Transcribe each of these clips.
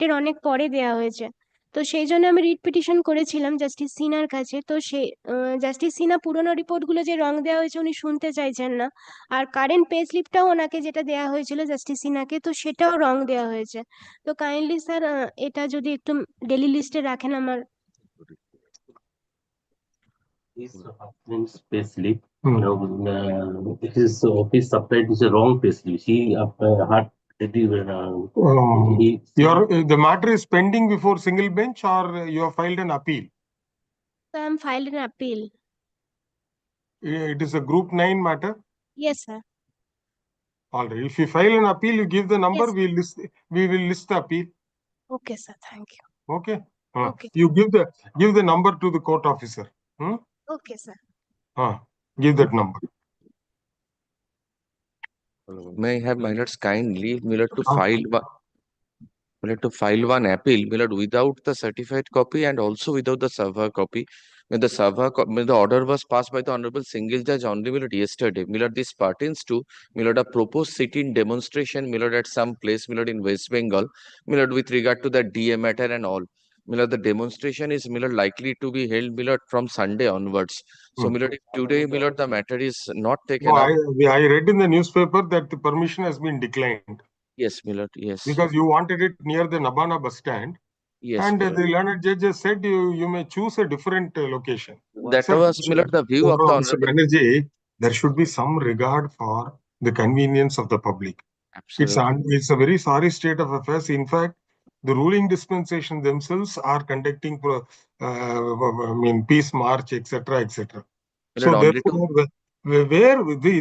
এর অনেক পরে দেয়া হয়েছে। তো সেই জন্য আমি রিট পিটিশন করেছিলাম জাস্টিস সিনহার কাছে। তো সে জাস্টিস সিনহা পুরোনো রিপোর্টগুলো যে রং দেওয়া হয়েছে উনি শুনতে চাইছেন না। আর কারেন্ট পে স্লিপটাও ওনাকে যেটা দেওয়া হয়েছিল জাস্টিস সিনহাকে, তো সেটাও রং দেওয়া হয়েছে। তো কাইন্ডলি স্যার এটা যদি একটু ডেলি লিস্টে রাখেন আমার। His husband's payslip, his office supplied is a wrong payslip. He had the matter is pending before single bench, or you have filed an appeal? So I am filed an appeal. It is a group 9 matter. Yes, sir. All right. If you file an appeal, you give the number. Yes. We will list the appeal. Okay, sir. Thank you. Okay. Okay. You give the number to the court officer. Okay, sir. Give that number. May I have my lords kindly to file one appeal, my lord, without the certified copy and also without the server copy. When the order was passed by the Honorable Single Judge only, my lord, yesterday. My lord, this pertains to, my lord, a proposed sit-in demonstration, my lord, at some place, my lord, in West Bengal, my lord, with regard to the DA matter and all. My lord, the demonstration is, my lord, likely to be held, my lord, from Sunday onwards. So, my lord, if today, my lord, the matter is not taken up. I read in the newspaper that the permission has been declined. Yes, my lord, yes. Because you wanted it near the Nabana bus stand. Yes, and the learned judge said you may choose a different location. That was, my lord, the view of the Mr. Banerjee, there should be some regard for the convenience of the public. Absolutely. It's a very sorry state of affairs. In fact, the ruling dispensation themselves are conducting peace march, etc., etc. So therefore,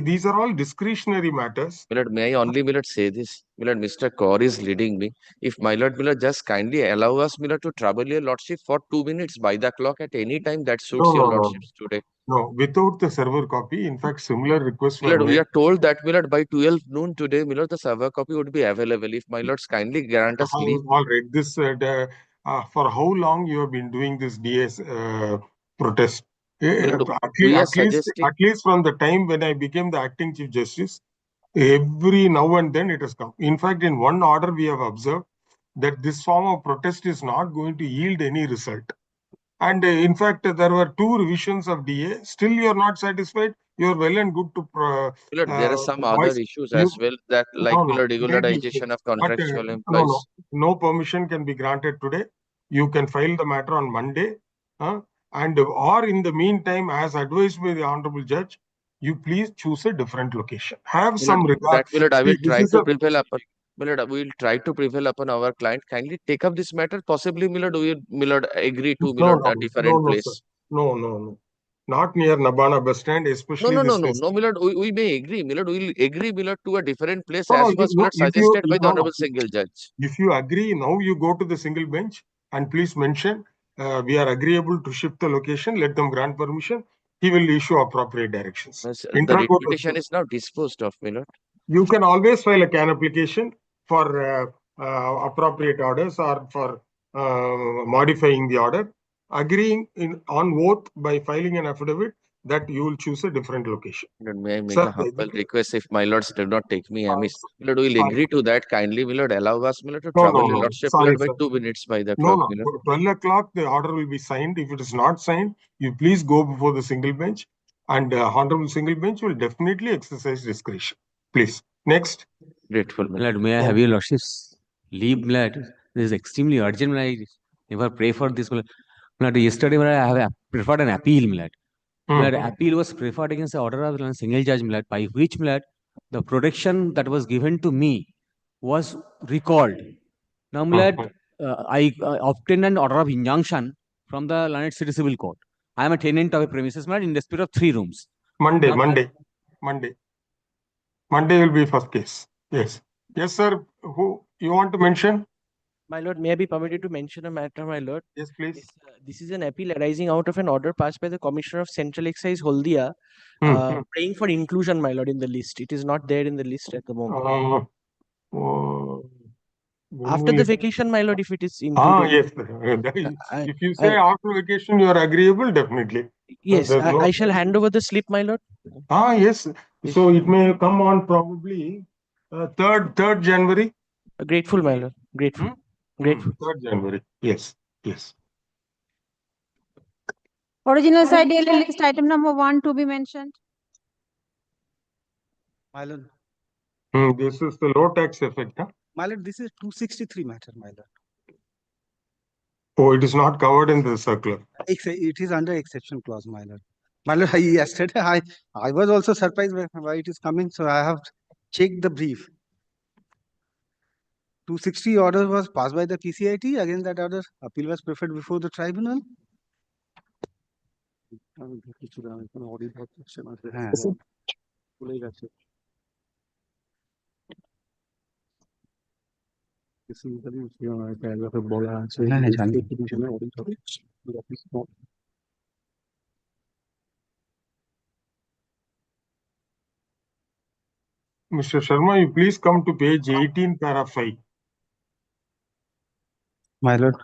these are all discretionary matters. My lord, may I only, my lord, say this? My lord, Mr. Kaur is leading me. If my lord, just kindly allow us, my lord, to trouble your lordship for 2 minutes by the clock at any time that suits your lordships today. No, without the server copy. In fact, similar requests were made. We are told that, my lord, by 12 noon today, my lord, the server copy would be available. If my lords kindly grant us leave. All right. This for how long you have been doing this DS protest? At least from the time when I became the acting Chief Justice, every now and then it has come. In fact, in one order we have observed that this form of protest is not going to yield any result. And in fact, there were 2 revisions of DA. Still, you are not satisfied. You are well and good to. There are some other issues as well that, like, regularization of contractual employees. No permission can be granted today. You can file the matter on Monday, or in the meantime, as advised by the Honorable Judge, you please choose a different location. Have some regard. That, I will try to prevail upon. Millard, we will try to prevail upon our client. Kindly take up this matter. Possibly, Millard, agree to a different place. No. Not near Nabana bus stand, especially No, Millard, we may agree. Millard, we will agree, Millard, to a different place as was suggested by the Honorable Single Judge. If you agree, now you go to the single bench and please mention we are agreeable to shift the location. Let them grant permission. He will issue appropriate directions. The petition is now disposed of, Millard. You can always file a CAN application for appropriate orders or for modifying the order. Agreeing on oath by filing an affidavit that you will choose a different location. May I make a humble request if my lords do not take me amiss? Millard, we will agree to that. Kindly, Millard, allow us, Millard, to travel your lordship by 2 minutes by the clock. 12 o'clock, the order will be signed. If it is not signed, you please go before the single bench, and Honorable Single Bench will definitely exercise discretion. Please. Next. Grateful, Millard. May I have your lordship's leave, Millard? This is extremely urgent. I never pray for this. Millard, yesterday, I have preferred an appeal, Millard. Millard, appeal was preferred against the order of a single judge, Millard, by which, Millard, the protection that was given to me was recalled. Now, Millard, I obtained an order of injunction from the Learned City Civil Court. I am a tenant of a premises, Millard, in dispute of 3 rooms. Monday will be first case. Yes, sir. Who you want to mention? My lord, may I be permitted to mention a matter, my lord? Yes, please. This is an appeal arising out of an order passed by the Commissioner of Central Excise, Haldia, praying for inclusion, my lord, in the list. It is not there in the list at the moment. After the vacation, my lord, if it is included. Yes. If you say after vacation you are agreeable, definitely. Yes, I shall hand over the slip, my lord. Yes. So it may come on probably 3rd January. Grateful, my lord. Grateful. Great. 3rd January. Yes. Yes. Original side daily list item number 1 to be mentioned. My lord, This is the low tax effect. Huh? my lord, this is 263 matter, my lord. Oh, it is not covered in the circular. It is under exception clause, my lord. My lord, yesterday I was also surprised why it is coming, so I have checked the brief. 260 order was passed by the PCIT. Against that order, appeal was preferred before the tribunal. হ্যাঁ, ভুলেই গেছে। হ্যাঁ, হ্যাঁ, জানি। Mr. Sharma, you please come to page 18, para 5. My lord,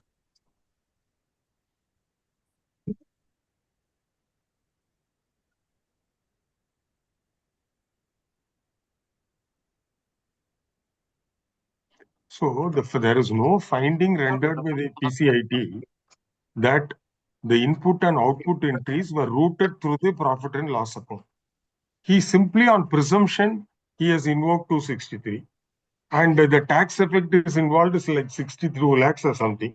So there is no finding rendered by the PCIT that the input and output entries were routed through the profit and loss account. He simply on presumption, he has invoked 263. And the tax effect is involved is like 62 lakhs or something.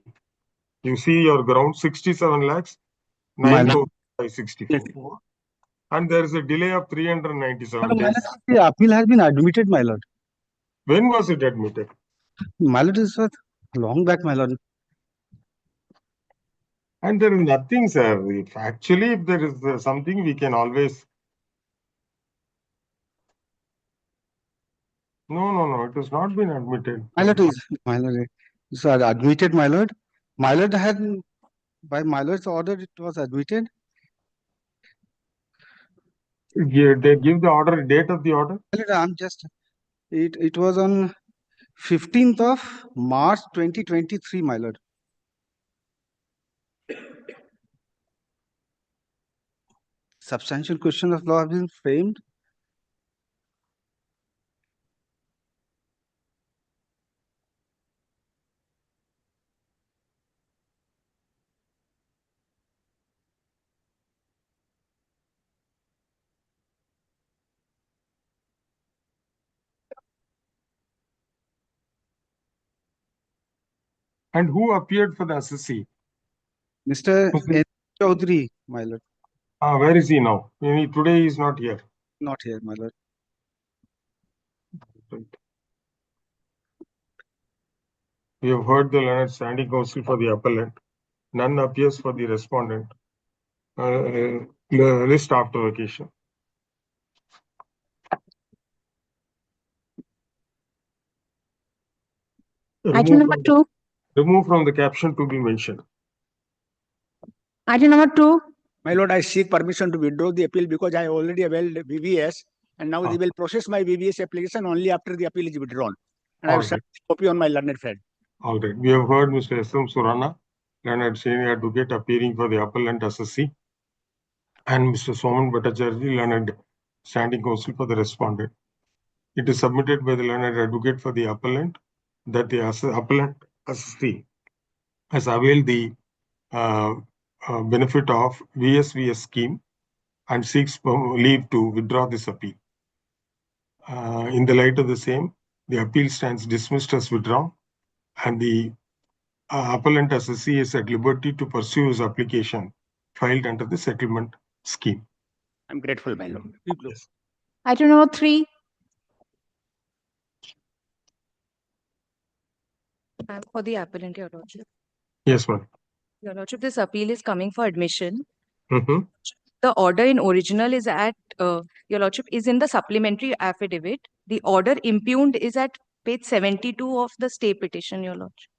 You see your ground 67 lakhs, My lord. 9,564. And there is a delay of 397 days. The appeal has been admitted, my lord. When was it admitted? My lord, is long back, my lord. And there is nothing, sir. If actually, if there is something, we can always. No. It has not been admitted. My lord, my lord, sir, admitted, my lord. My lord had, by my lord's order, it was admitted. Yeah, they give the order, date of the order. My lord, I'm just, it was on 15th of March 2023, my lord. Substantial question of law have been framed. And who appeared for the assessee? Mr. N. Chaudhary, my lord. Where is he now? Today he is not here. Not here, my lord. Right. We have heard the learned standing counsel for the appellant. None appears for the respondent. List after vacation. Item number 2. Remove from the caption to be mentioned. Item number 2. My lord, I seek permission to withdraw the appeal because I already availed VVS and now they will process my VVS application only after the appeal is withdrawn. And I will send a copy on my learned friend. All right. We have heard Mr. S.M. Surana, learned senior advocate appearing for the appellant assessee, and Mr. Soman Bhattacharjee, learned standing counsel for the respondent. It is submitted by the learned advocate for the appellant that the appellant assessee has availed the benefit of VSVS scheme and seeks leave to withdraw this appeal. In the light of the same, the appeal stands dismissed as withdrawn, and the appellant assessee is at liberty to pursue his application filed under the settlement scheme. I'm grateful, my lord. Yes. Item number 3. For the appellant, Your Lordship. Yes, ma'am. Your Lordship, this appeal is coming for admission. Mm-hmm. The order in original is at, Your Lordship, is in the supplementary affidavit. The order impugned is at page 72 of the stay petition, Your Lordship.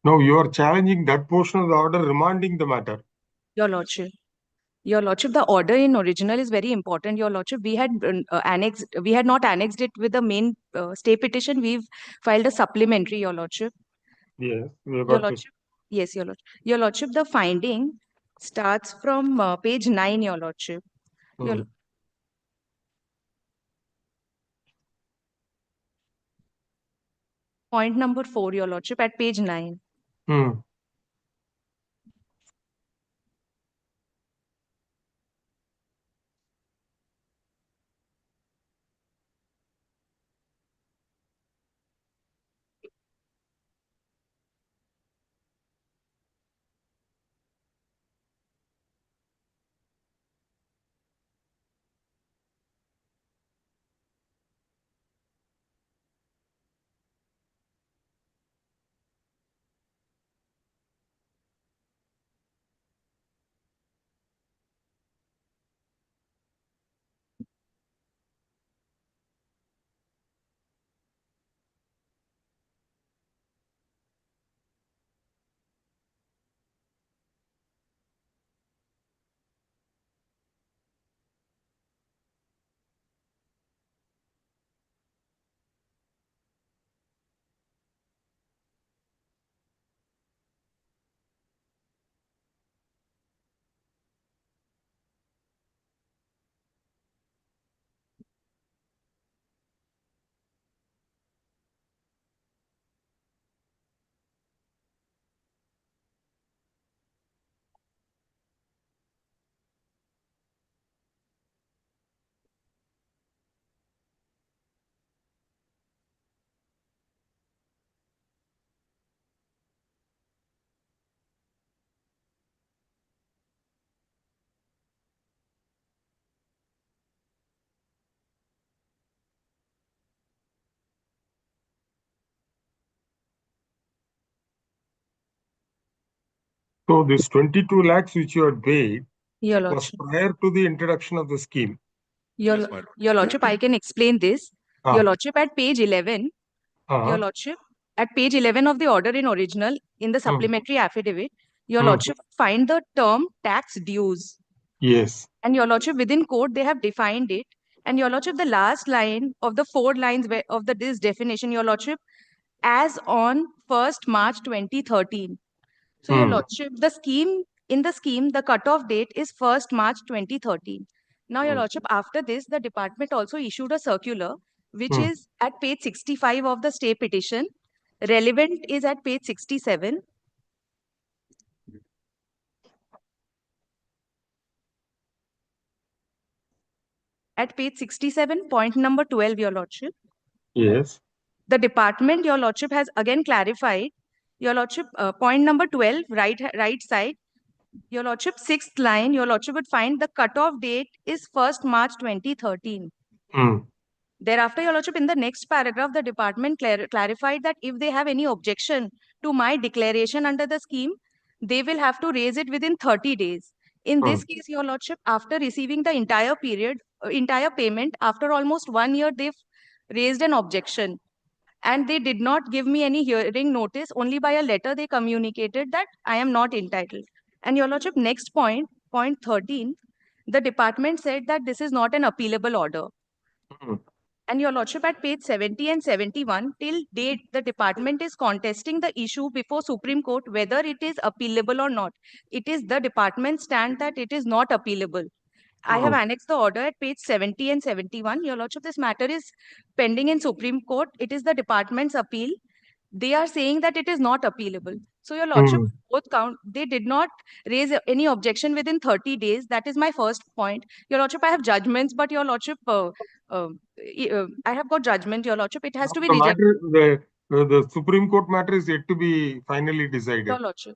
No, you are challenging that portion of the order, remanding the matter. Your Lordship. Your Lordship, the order in original is very important. Your Lordship, we had not annexed it with the main stay petition. We've filed a supplementary, Your Lordship. Yes, we have Your got it. Lordship. Yes, Your Lordship. Your Lordship, the finding starts from page 9, Your Lordship. Your Hmm. point number 4, Your Lordship, at page 9. Hmm. So this 22 lakhs which you had paid Your was Lordship. prior to the introduction of the scheme. Your Lordship, I can explain this. Ah. Your Lordship, at page 11, Your Lordship, at page 11 of the order in original, in the supplementary affidavit, Your Lordship, find the term tax dues. Yes. And Your Lordship, within code, they have defined it. And Your Lordship, the last line of the 4 lines of this definition, Your Lordship, as on 1st March 2013. So, Your Lordship, in the scheme, the cutoff date is 1st March 2013. Now, Your Lordship, after this, the department also issued a circular, which is at page 65 of the stay petition. Relevant is at page 67. At page 67, point number 12, Your Lordship. Yes. The department, Your Lordship, has again clarified. Your Lordship, point number 12, right side. Your Lordship, 6th line, Your Lordship would find the cutoff date is 1st March 2013. Thereafter, Your Lordship, in the next paragraph, the department clarified that if they have any objection to my declaration under the scheme, they will have to raise it within 30 days. In this case, Your Lordship, after receiving the entire payment, after almost 1 year, they've raised an objection. And they did not give me any hearing notice. Only by a letter they communicated that I am not entitled. And Your Lordship, next point, point 13, the department said that this is not an appealable order. And Your Lordship, at page 70 and 71, till date, the department is contesting the issue before Supreme Court, whether it is appealable or not. It is the department's stand that it is not appealable. I have annexed the order at page 70 and 71. Your Lordship, this matter is pending in Supreme Court. It is the department's appeal. They are saying that it is not appealable. So, Your Lordship, both count, they did not raise any objection within 30 days. That is my first point. Your Lordship, I have judgments, but Your Lordship, I have got judgment, Your Lordship. It has to be The rejected. matter, the Supreme Court matter is yet to be finally decided. Your Lordship.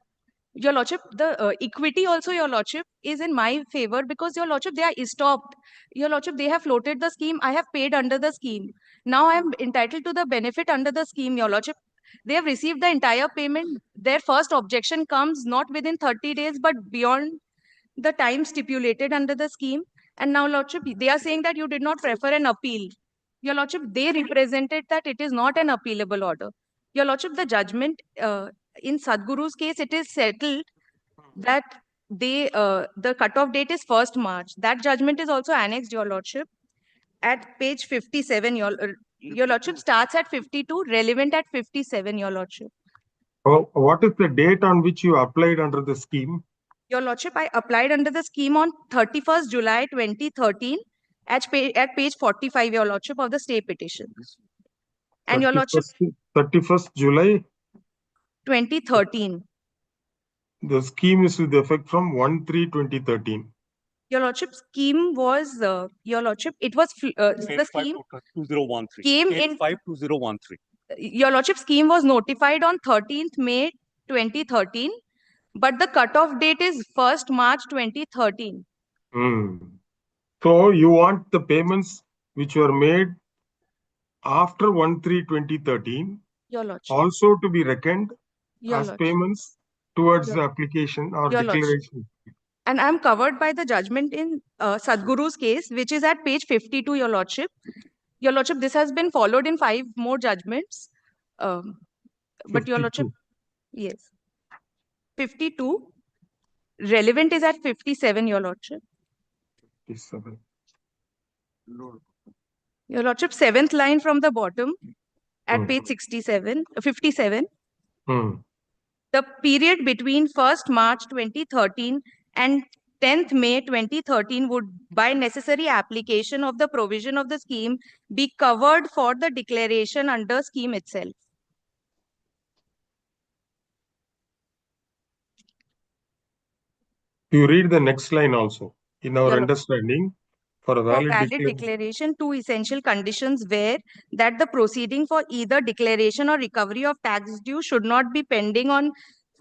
Your Lordship, the equity also, Your Lordship, is in my favor because, Your Lordship, they are stopped. Your Lordship, they have floated the scheme. I have paid under the scheme. Now I am entitled to the benefit under the scheme, Your Lordship. They have received the entire payment. Their first objection comes not within 30 days, but beyond the time stipulated under the scheme. And now, Lordship, they are saying that you did not prefer an appeal. Your Lordship, they represented that it is not an appealable order. Your Lordship, the judgment in Sadhguru's case, it is settled that the cutoff date is 1st March. That judgment is also annexed, Your Lordship, at page 57. Your Lordship starts at 52, relevant at 57, Your Lordship. Oh, what is the date on which you applied under the scheme? Your Lordship, I applied under the scheme on 31st July 2013 at page 45, Your Lordship, of the stay petition. And Your Lordship, 31st July 2013. The scheme is with effect from 1/3/2013. Your Lordship, scheme was, Your Lordship, it was, the scheme 2013 came in, 852013. Your Lordship, scheme was notified on 13th May 2013, but the cutoff date is 1st March 2013. So you want the payments which were made after 1/3/2013 Your Lordship. also to be reckoned Your as Lordship. payments towards Your- the application or Your Lordship. declaration. And I'm covered by the judgment in Sadhguru's case, which is at page 52, Your Lordship. Your Lordship, this has been followed in 5 more judgments. But Your Lordship, 52. yes. 52. Relevant is at 57, Your Lordship. 57. Your Lordship, 7th line from the bottom at Hmm. page 57. Hmm. The period between 1st March 2013 and 10th May 2013 would, by necessary application of the provision of the scheme, be covered for the declaration under scheme itself. You read the next line also. In our Your Lordship. understanding, for a For valid valid declaration. declaration, 2 essential conditions were that the proceeding for either declaration or recovery of tax due should not be pending on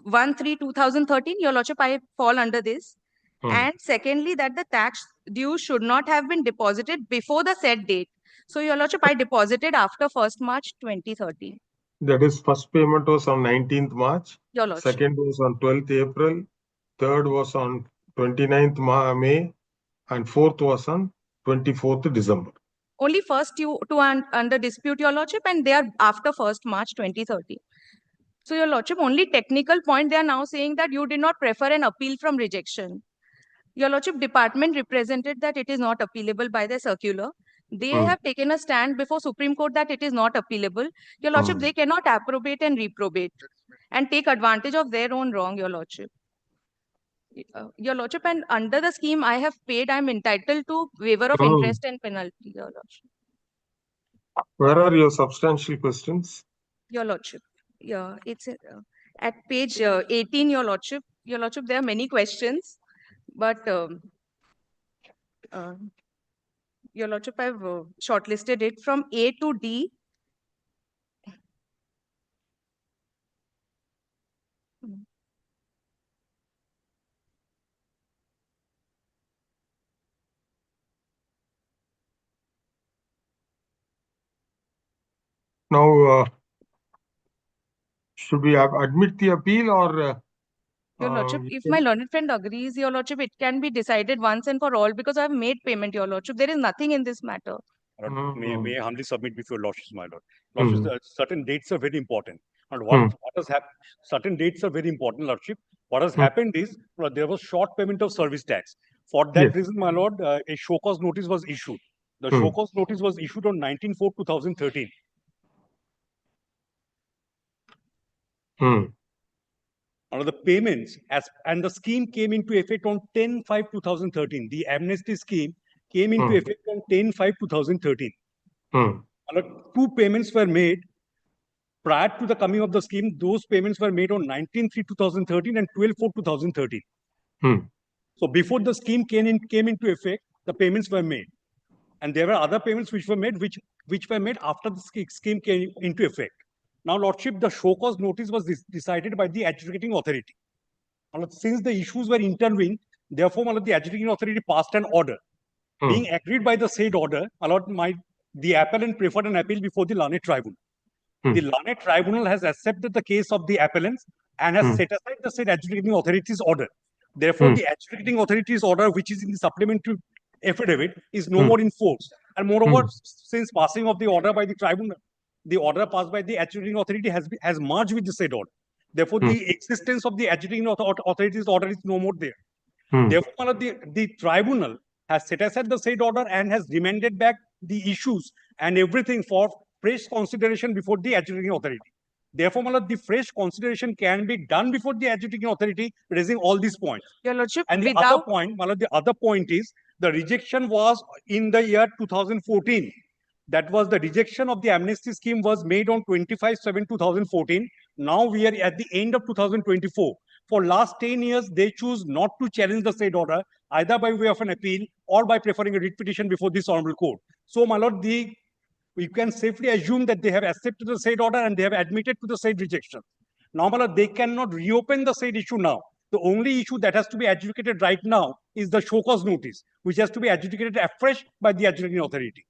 1/3/2013. Your Lordship, I fall under this. And secondly, that the tax due should not have been deposited before the said date. So, Your Lordship, I deposited after 1st March 2013. That is, first payment was on 19th March, Your Lordship. second was on 12th April, third was on 29th May, and fourth was on 24th December. Only first two under dispute, Your Lordship, and they are after 1st March 2013. So, Your Lordship, only technical point, they are now saying that you did not prefer an appeal from rejection. Your Lordship, department represented that it is not appealable by the circular. They have taken a stand before Supreme Court that it is not appealable. Your Lordship, they cannot approbate and reprobate and take advantage of their own wrong, Your Lordship. Your Lordship, and under the scheme I have paid, I am entitled to waiver of interest and penalty, Your Lordship. Where are your substantial questions? Your Lordship, yeah, it's at page 18, Your Lordship. Your Lordship, there are many questions, but Your Lordship, I've shortlisted it from A to D. Now, should we admit the appeal or? Your Lordship, if my learned friend agrees, Your Lordship, it can be decided once and for all because I've made payment, Your Lordship. There is nothing in this matter. May I humbly submit before Lordships, my Lord. Lordships, certain dates are very important. And what has happened? Certain dates are very important, Lordship. What has happened is there was short payment of service tax. For that reason, my Lord, a show cause notice was issued. The show cause notice was issued on 19/4/2013. The payments and the scheme came into effect on 10/5/2013. The amnesty scheme came into effect on 10/5/2013. 2 payments were made prior to the coming of the scheme. Those payments were made on 19/3/2013 and 12/4/2013. So before the scheme came into effect, the payments were made, and there were other payments which were made which were made after the scheme came into effect. Now, Lordship, the show cause notice was decided by the adjudicating authority. Since the issues were intervened, therefore, the adjudicating authority passed an order. Being agreed by the said order, the appellant preferred an appeal before the learned tribunal. The learned tribunal has accepted the case of the appellants and has set aside the said adjudicating authority's order. Therefore, the adjudicating authority's order, which is in the supplementary affidavit, is no more in force. And moreover, since passing of the order by the tribunal, the order passed by the adjudicating authority has merged with the said order. Therefore, the existence of the adjudicating authority's order is no more there. Therefore, my lord, the tribunal has set aside the said order and has remanded back the issues and everything for fresh consideration before the adjudicating authority. Therefore, my lord, the fresh consideration can be done before the adjudicating authority, raising all these points. Your Lordship, And the other point, my lord, the other point is the rejection was in the year 2014. That was the rejection of the amnesty scheme was made on 25/7/2014. Now we are at the end of 2024. For last 10 years, they choose not to challenge the said order, either by way of an appeal or by preferring a writ petition before this honorable court. So, my lord, we can safely assume that they have accepted the said order and they have admitted to the said rejection. Now, my lord, they cannot reopen the said issue now. The only issue that has to be adjudicated right now is the show cause notice, which has to be adjudicated afresh by the adjudicating authority.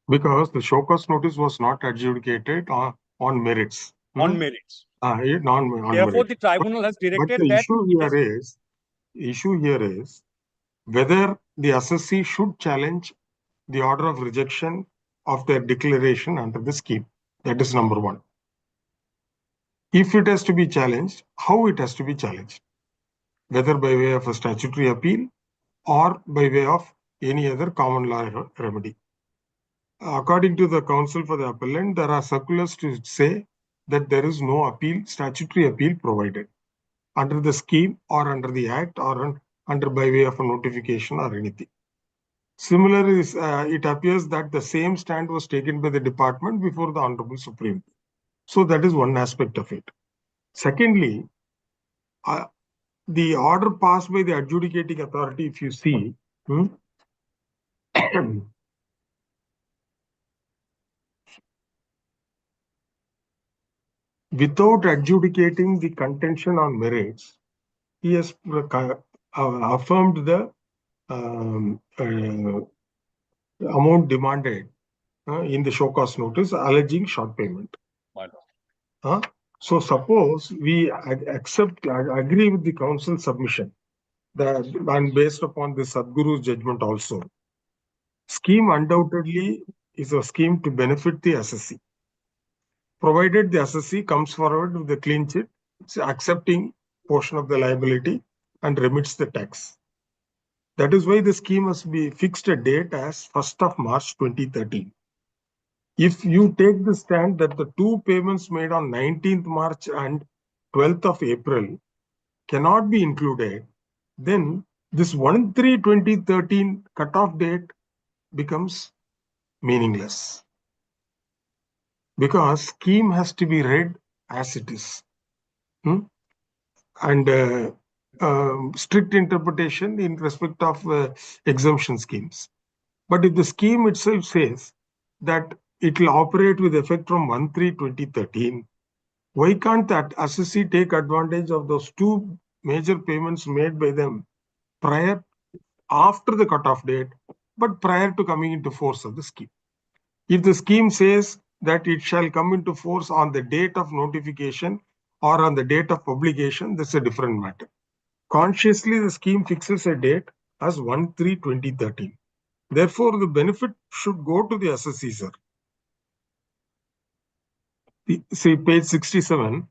Because the show cause notice was not adjudicated on merits. On merits. On Therefore, merits. the tribunal has directed but the that issue here is whether the assessee should challenge the order of rejection of their declaration under the scheme. That is number one. If it has to be challenged, how it has to be challenged? Whether by way of a statutory appeal or by way of any other common law remedy. According to the counsel for the appellant, there are circulars to say that there is no appeal, statutory appeal provided under the scheme or under the act or under by way of a notification or anything. Similarly, it appears that the same stand was taken by the department before the Honorable Supreme Court. So that is one aspect of it. Secondly, the order passed by the adjudicating authority, if you see, without adjudicating the contention on merits, he has affirmed the amount demanded in the show cause notice, alleging short payment. So suppose we agree with the council submission that, and based upon the Sadhguru's judgment also, scheme undoubtedly is a scheme to benefit the assessee. Provided the assessee comes forward with the clean chit, accepting portion of the liability and remits the tax. That is why the scheme must be fixed a date as 1st of March 2013. If you take the stand that the two payments made on 19th March and 12th of April cannot be included, then this 1/3/2013 cutoff date becomes meaningless. Because scheme has to be read as it is. And strict interpretation in respect of exemption schemes. But if the scheme itself says that it will operate with effect from 1/3/2013, why can't that assessee take advantage of those two major payments made by them after the cutoff date, but prior to coming into force of the scheme? If the scheme says that it shall come into force on the date of notification or on the date of publication, that's a different matter. Consciously, the scheme fixes a date as 1/3/2013. Therefore, the benefit should go to the assessee, sir. See page 67,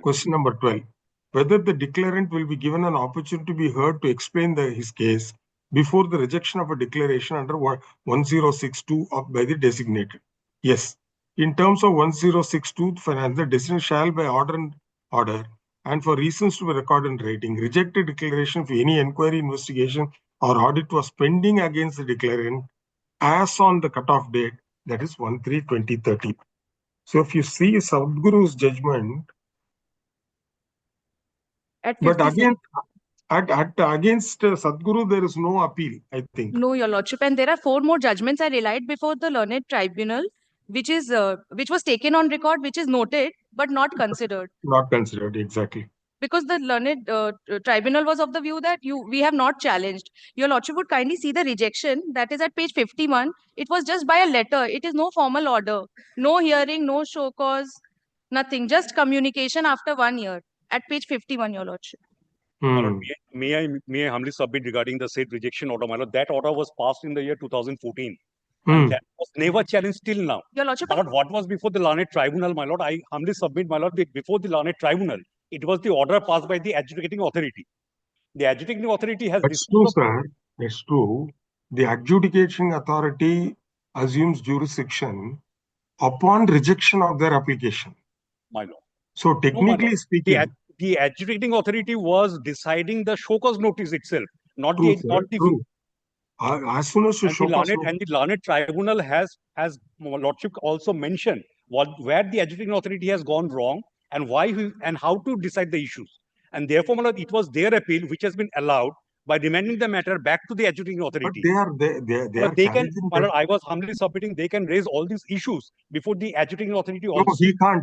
question number 12. Whether the declarant will be given an opportunity to be heard to explain his case before the rejection of a declaration under 1062 by the designated. Yes, in terms of 1062, finance, the decision shall by order and for reasons to be recorded in writing, reject a declaration for any inquiry, investigation, or audit was pending against the declarant as on the cutoff date, that is 1/3/2013. So if you see Sadhguru's judgment, but again, against Sadhguru, there is no appeal, I think. No, Your Lordship, and there are 4 more judgments I relied before the learned tribunal, which was taken on record, which is noted but not considered. Not considered, exactly. Because the learned tribunal was of the view that we have not challenged. Your Lordship would kindly see the rejection that is at page 51. It was just by a letter. It is no formal order, no hearing, no show cause, nothing. Just communication after 1 year at page 51, Your Lordship. My lord, may I humbly submit regarding the said rejection order, my lord? That order was passed in the year 2014. And that was never challenged till now. Your Lordship, My lord, what was before the learned tribunal, my lord? I humbly submit, my lord, that before the learned tribunal, it was the order passed by the adjudicating authority. The adjudicating authority has That's true, sir. That's true. The adjudicating authority assumes jurisdiction upon rejection of their application. My lord. So No, my technically lord. speaking, The adjudicating authority was deciding the show cause notice itself, not true, the sir, not the true. As soon as you show cause and the learned tribunal has lordship also mentioned where the adjudicating authority has gone wrong and why and how to decide the issues. And therefore, my lord, it was their appeal which has been allowed by remanding the matter back to the adjudicating authority. But They can, my lord, I was humbly submitting, they can raise all these issues before the adjudicating authority also. No,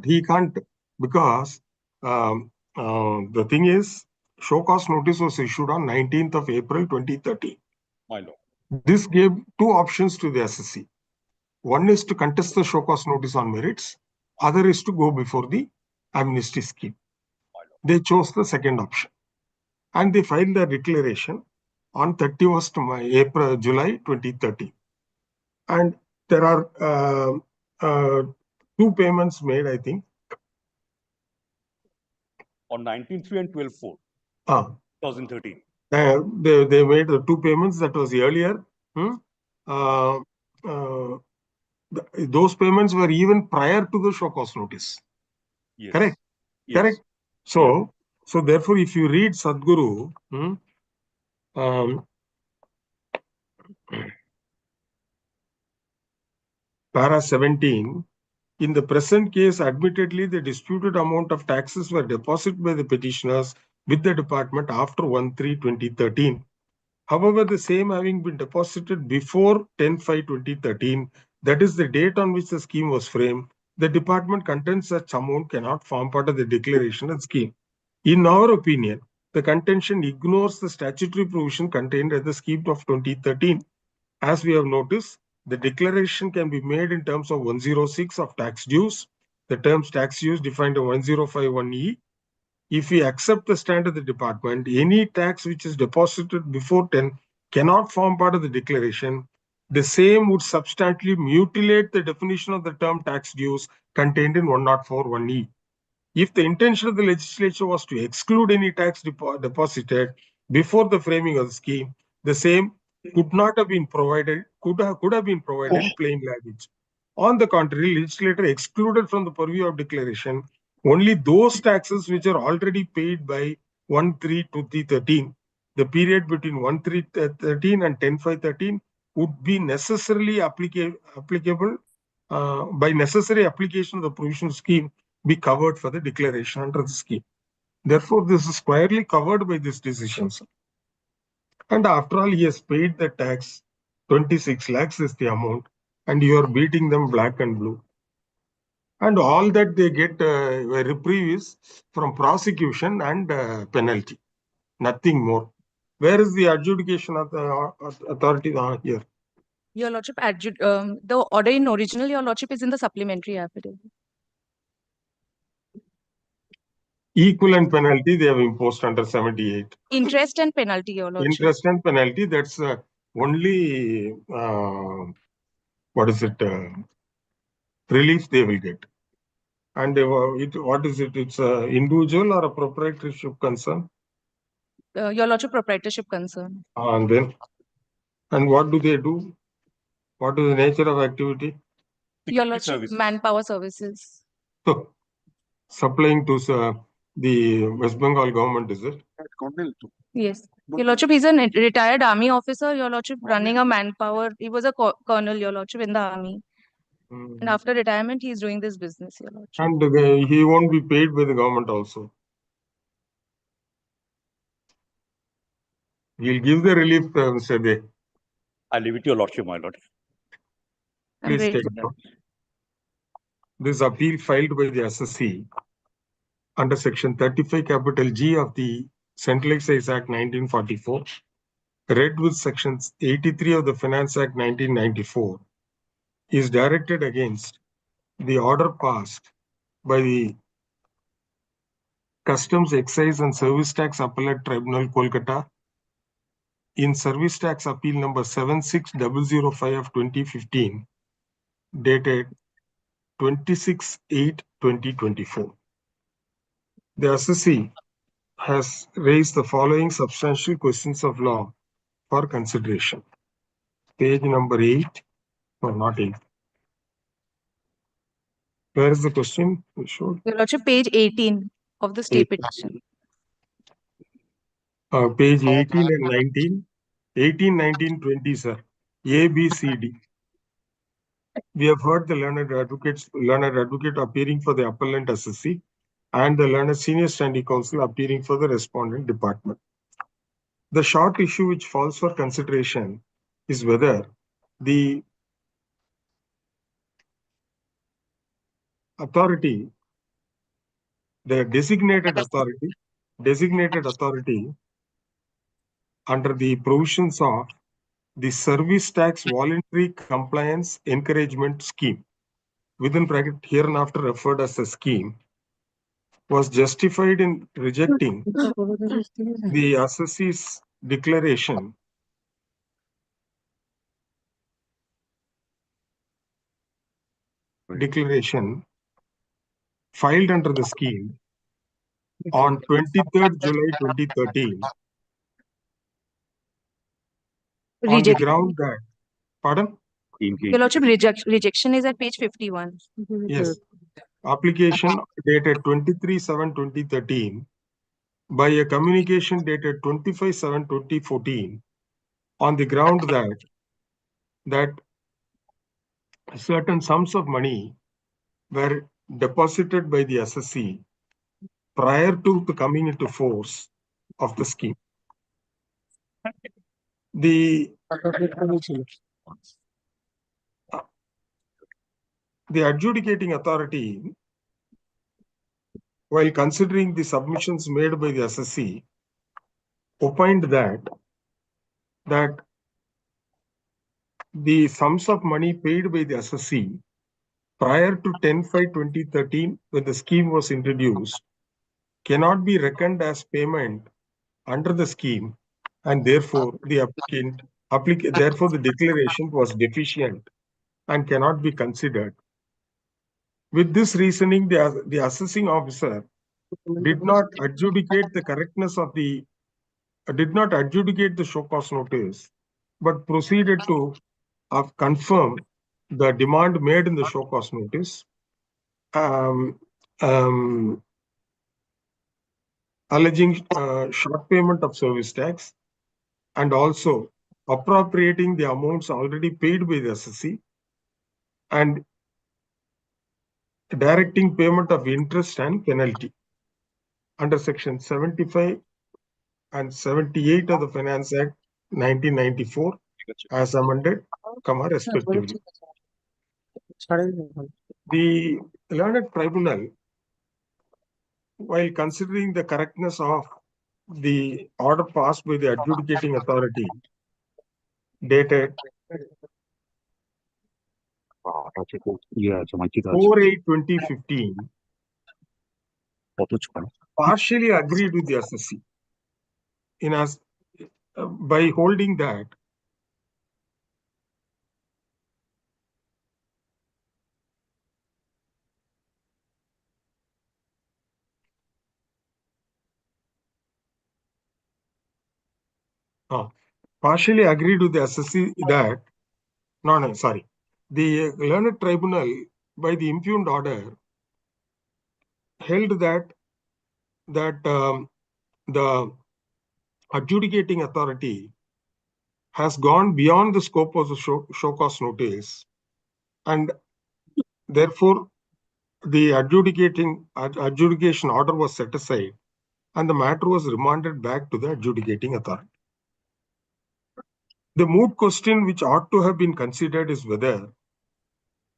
he can't, because the thing is, show cause notice was issued on 19th of April 2013. My lord. This gave two options to the SSC. One is to contest the show cause notice on merits. Other is to go before the amnesty scheme. They chose the second option. And they filed their declaration on 31st July 2013. And there are two payments made, I think. On 19/3 and 12/4, 2013. They made the two payments that was earlier. Those payments were even prior to the show cause notice. Yes. Correct? Yes. Correct. So therefore, if you read Sadhguru, para 17, in the present case, admittedly, the disputed amount of taxes were deposited by the petitioners with the department after 1/3/2013. However, the same having been deposited before 10/5/2013, that is the date on which the scheme was framed, the department contends such amount cannot form part of the declaration and scheme. In our opinion, the contention ignores the statutory provision contained in the scheme of 2013. As we have noticed, the declaration can be made in terms of 106 of tax dues. The terms tax dues defined in 1051E. If we accept the stand of the department, any tax which is deposited before 10 cannot form part of the declaration. The same would substantially mutilate the definition of the term tax dues contained in 1041E. If the intention of the legislature was to exclude any tax deposited before the framing of the scheme, the same could not have been provided, could have been provided in plain language. On the contrary, legislator excluded from the purview of declaration only those taxes which are already paid by 1/3/2013. The period between 1/3/13 and 10/5/13 would be necessarily applicable by necessary application of the provisional scheme be covered for the declaration under the scheme. Therefore, this is squarely covered by this decision. And after all, he has paid the tax, 26 lakhs is the amount, and you are beating them black and blue. And all that they get a reprieve is from prosecution and penalty, nothing more. Where is the adjudication of the authority here? Your Lordship, the order in original, Your Lordship, is in the supplementary affidavit. Equivalent penalty they have imposed under 78. Interest and penalty, Your Lordship. Interest and penalty, that's only, what is it, relief they will get. And what is it? It's an individual or a proprietorship concern? Your Lordship, proprietorship concern. And then, and what do they do? What is the nature of activity? Your Lordship, manpower services. So, supplying to the West Bengal government, is it? Yes. Your Lordship, he's a retired army officer, Your Lordship, running a manpower. He was a colonel, Your Lordship, in the army. And after retirement, he's doing this business, Your Lordship. And he won't be paid by the government also. He'll give the relief, Mr. Dey. I leave it to Your Lordship, my lord. Please take note. This appeal filed by the SSC under Section 35 capital G of the Central Excise Act 1944, read with Section 83 of the Finance Act 1994, is directed against the order passed by the Customs, Excise and Service Tax Appellate Tribunal, Kolkata, in Service Tax Appeal number 76005 of 2015, dated 26/8/2024. The assessee has raised the following substantial questions of law for consideration. Page number 8, or not 8. Where is the question? Your Lordship, page 18 of the state petition. Page 18 and 19. 18, 19, 20, sir. A, B, C, D. We have heard the learned advocate appearing for the appellant assessee and the learned senior standing counsel appearing for the respondent department. The short issue which falls for consideration is whether the authority, the designated authority under the provisions of the Service Tax Voluntary Compliance Encouragement Scheme, within bracket hereinafter referred as a scheme, was justified in rejecting the assessee's declaration filed under the scheme on 23rd July 2013 on the ground that, pardon? Your Lordship, rejection is at page 51. Yes. Application dated 23/7/2013 by a communication dated 25/7/2014 on the ground that certain sums of money were deposited by the assessee prior to the coming into force of the scheme. The adjudicating authority, while considering the submissions made by the assessee, opined that the sums of money paid by the assessee prior to 10/5/2013, when the scheme was introduced, cannot be reckoned as payment under the scheme, and therefore the declaration was deficient and cannot be considered. With this reasoning, the assessing officer did not adjudicate the correctness of the show cause notice, but proceeded to confirm the demand made in the show cause notice, alleging short payment of service tax and also appropriating the amounts already paid by the assessee and directing payment of interest and penalty under section 75 and 78 of the Finance Act 1994 as amended, respectively. The learned tribunal, while considering the correctness of the order passed by the adjudicating authority dated 4/8/2015, partially agreed with the assessee by holding that partially agreed with the assessee that the learned tribunal, by the impugned order, held that the adjudicating authority has gone beyond the scope of the show cause notice, and therefore the adjudication order was set aside and the matter was remanded back to the adjudicating authority. The moot question which ought to have been considered is whether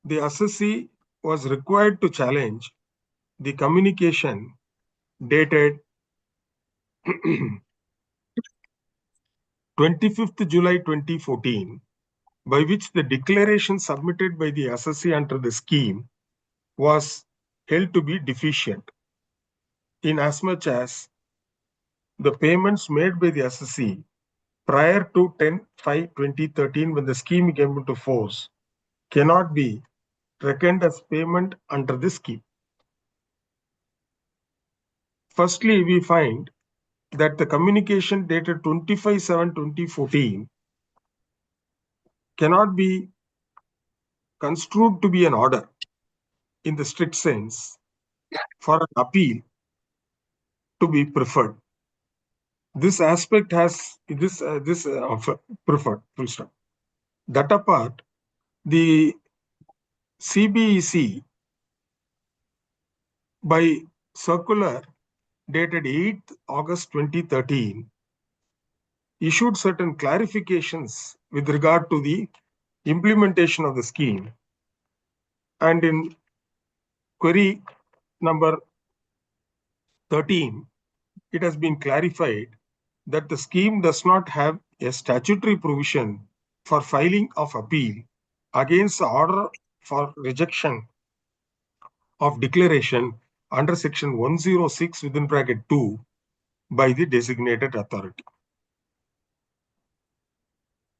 the assessee was required to challenge the communication dated 25th July 2014, by which the declaration submitted by the assessee under the scheme was held to be deficient. in as much as the payments made by the assessee prior to 10/5/2013 when the scheme came into force cannot be reckoned as payment under the scheme. Firstly, we find that the communication dated 25/7/2014 cannot be construed to be an order in the strict sense for an appeal to be preferred. This aspect has preferred, full stop. That apart, the CBEC by circular dated 8th August 2013 issued certain clarifications with regard to the implementation of the scheme. And in query number 13, it has been clarified that the scheme does not have a statutory provision for filing of appeal against the order for rejection of declaration under section 106 within bracket 2 by the designated authority.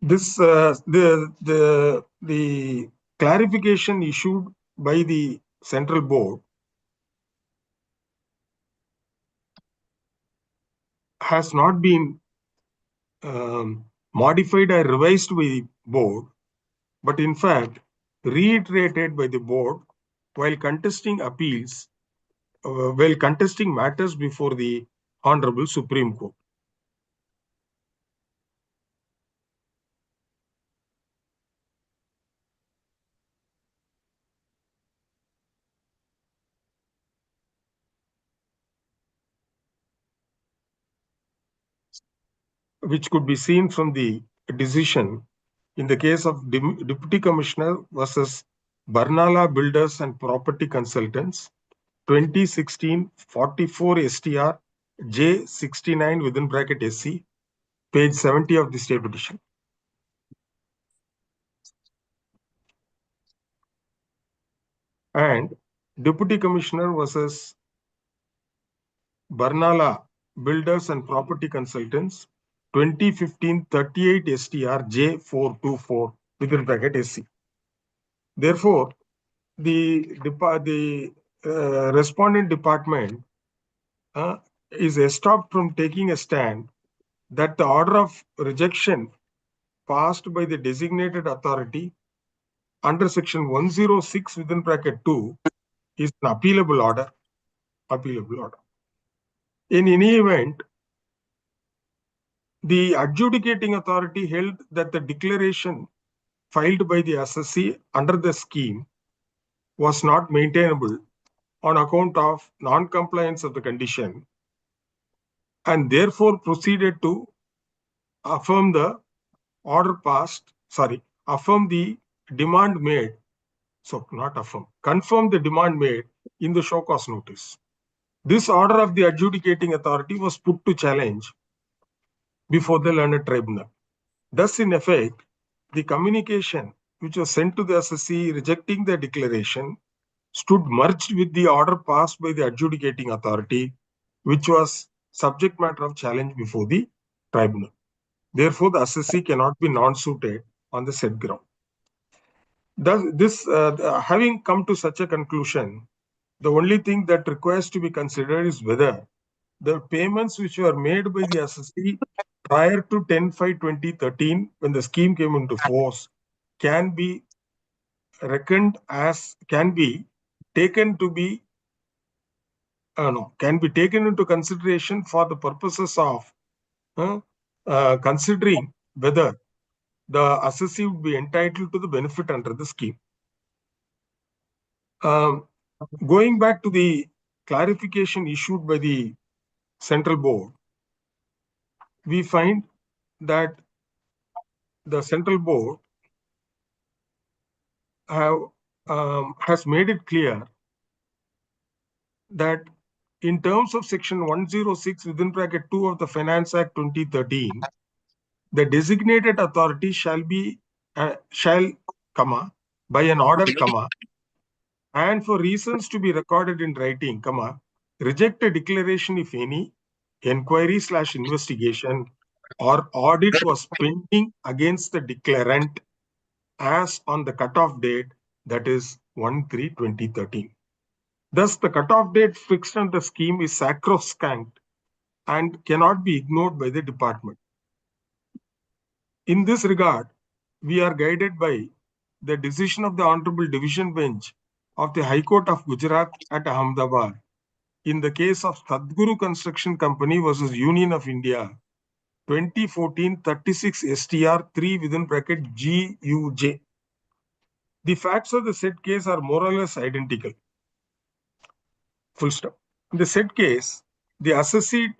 This the clarification issued by the central board has not been modified or revised by the board, but in fact reiterated by the board while contesting appeals, while contesting matters before the Honorable Supreme Court. Which could be seen from the decision in the case of Deputy Commissioner versus Barnala Builders and Property Consultants, 2016 44 STR J69 within bracket SC, page 70 of the state petition. And Deputy Commissioner versus Barnala Builders and Property Consultants, 2015 38 STR J424 within bracket SC. Therefore, the respondent department is stopped from taking a stand that the order of rejection passed by the designated authority under section 106 within bracket 2 is an appealable order. In any event, the adjudicating authority held that the declaration filed by the assessee under the scheme was not maintainable on account of non-compliance of the condition, and therefore proceeded to affirm the order passed, affirm the demand made, confirm the demand made in the show cause notice. This order of the adjudicating authority was put to challenge before the learned tribunal. Thus, in effect, the communication which was sent to the assessee rejecting the declaration stood merged with the order passed by the adjudicating authority, which was subject matter of challenge before the tribunal. Therefore, the assessee cannot be non-suited on the said ground. Having come to such a conclusion, the only thing that requires to be considered is whether the payments which were made by the assessee prior to 10/5/2013 when the scheme came into force can be reckoned as, can be taken into consideration for the purposes of considering whether the assessee would be entitled to the benefit under the scheme. Going back to the clarification issued by the central board, we find that the central board has made it clear that in terms of section 106 within bracket 2 of the Finance Act 2013, the designated authority shall by an order, and for reasons to be recorded in writing, reject a declaration if any inquiry/investigation or audit was pending against the declarant as on the cutoff date, that is 1/3/2013. Thus, the cutoff date fixed on the scheme is sacrosanct and cannot be ignored by the department. In this regard, we are guided by the decision of the Honorable Division Bench of the High Court of Gujarat at Ahmedabad in the case of Sadguru Construction Company versus Union of India, 2014 36 STR 3 within bracket GUJ. The facts of the said case are more or less identical. Full stop. In the said case, the assessee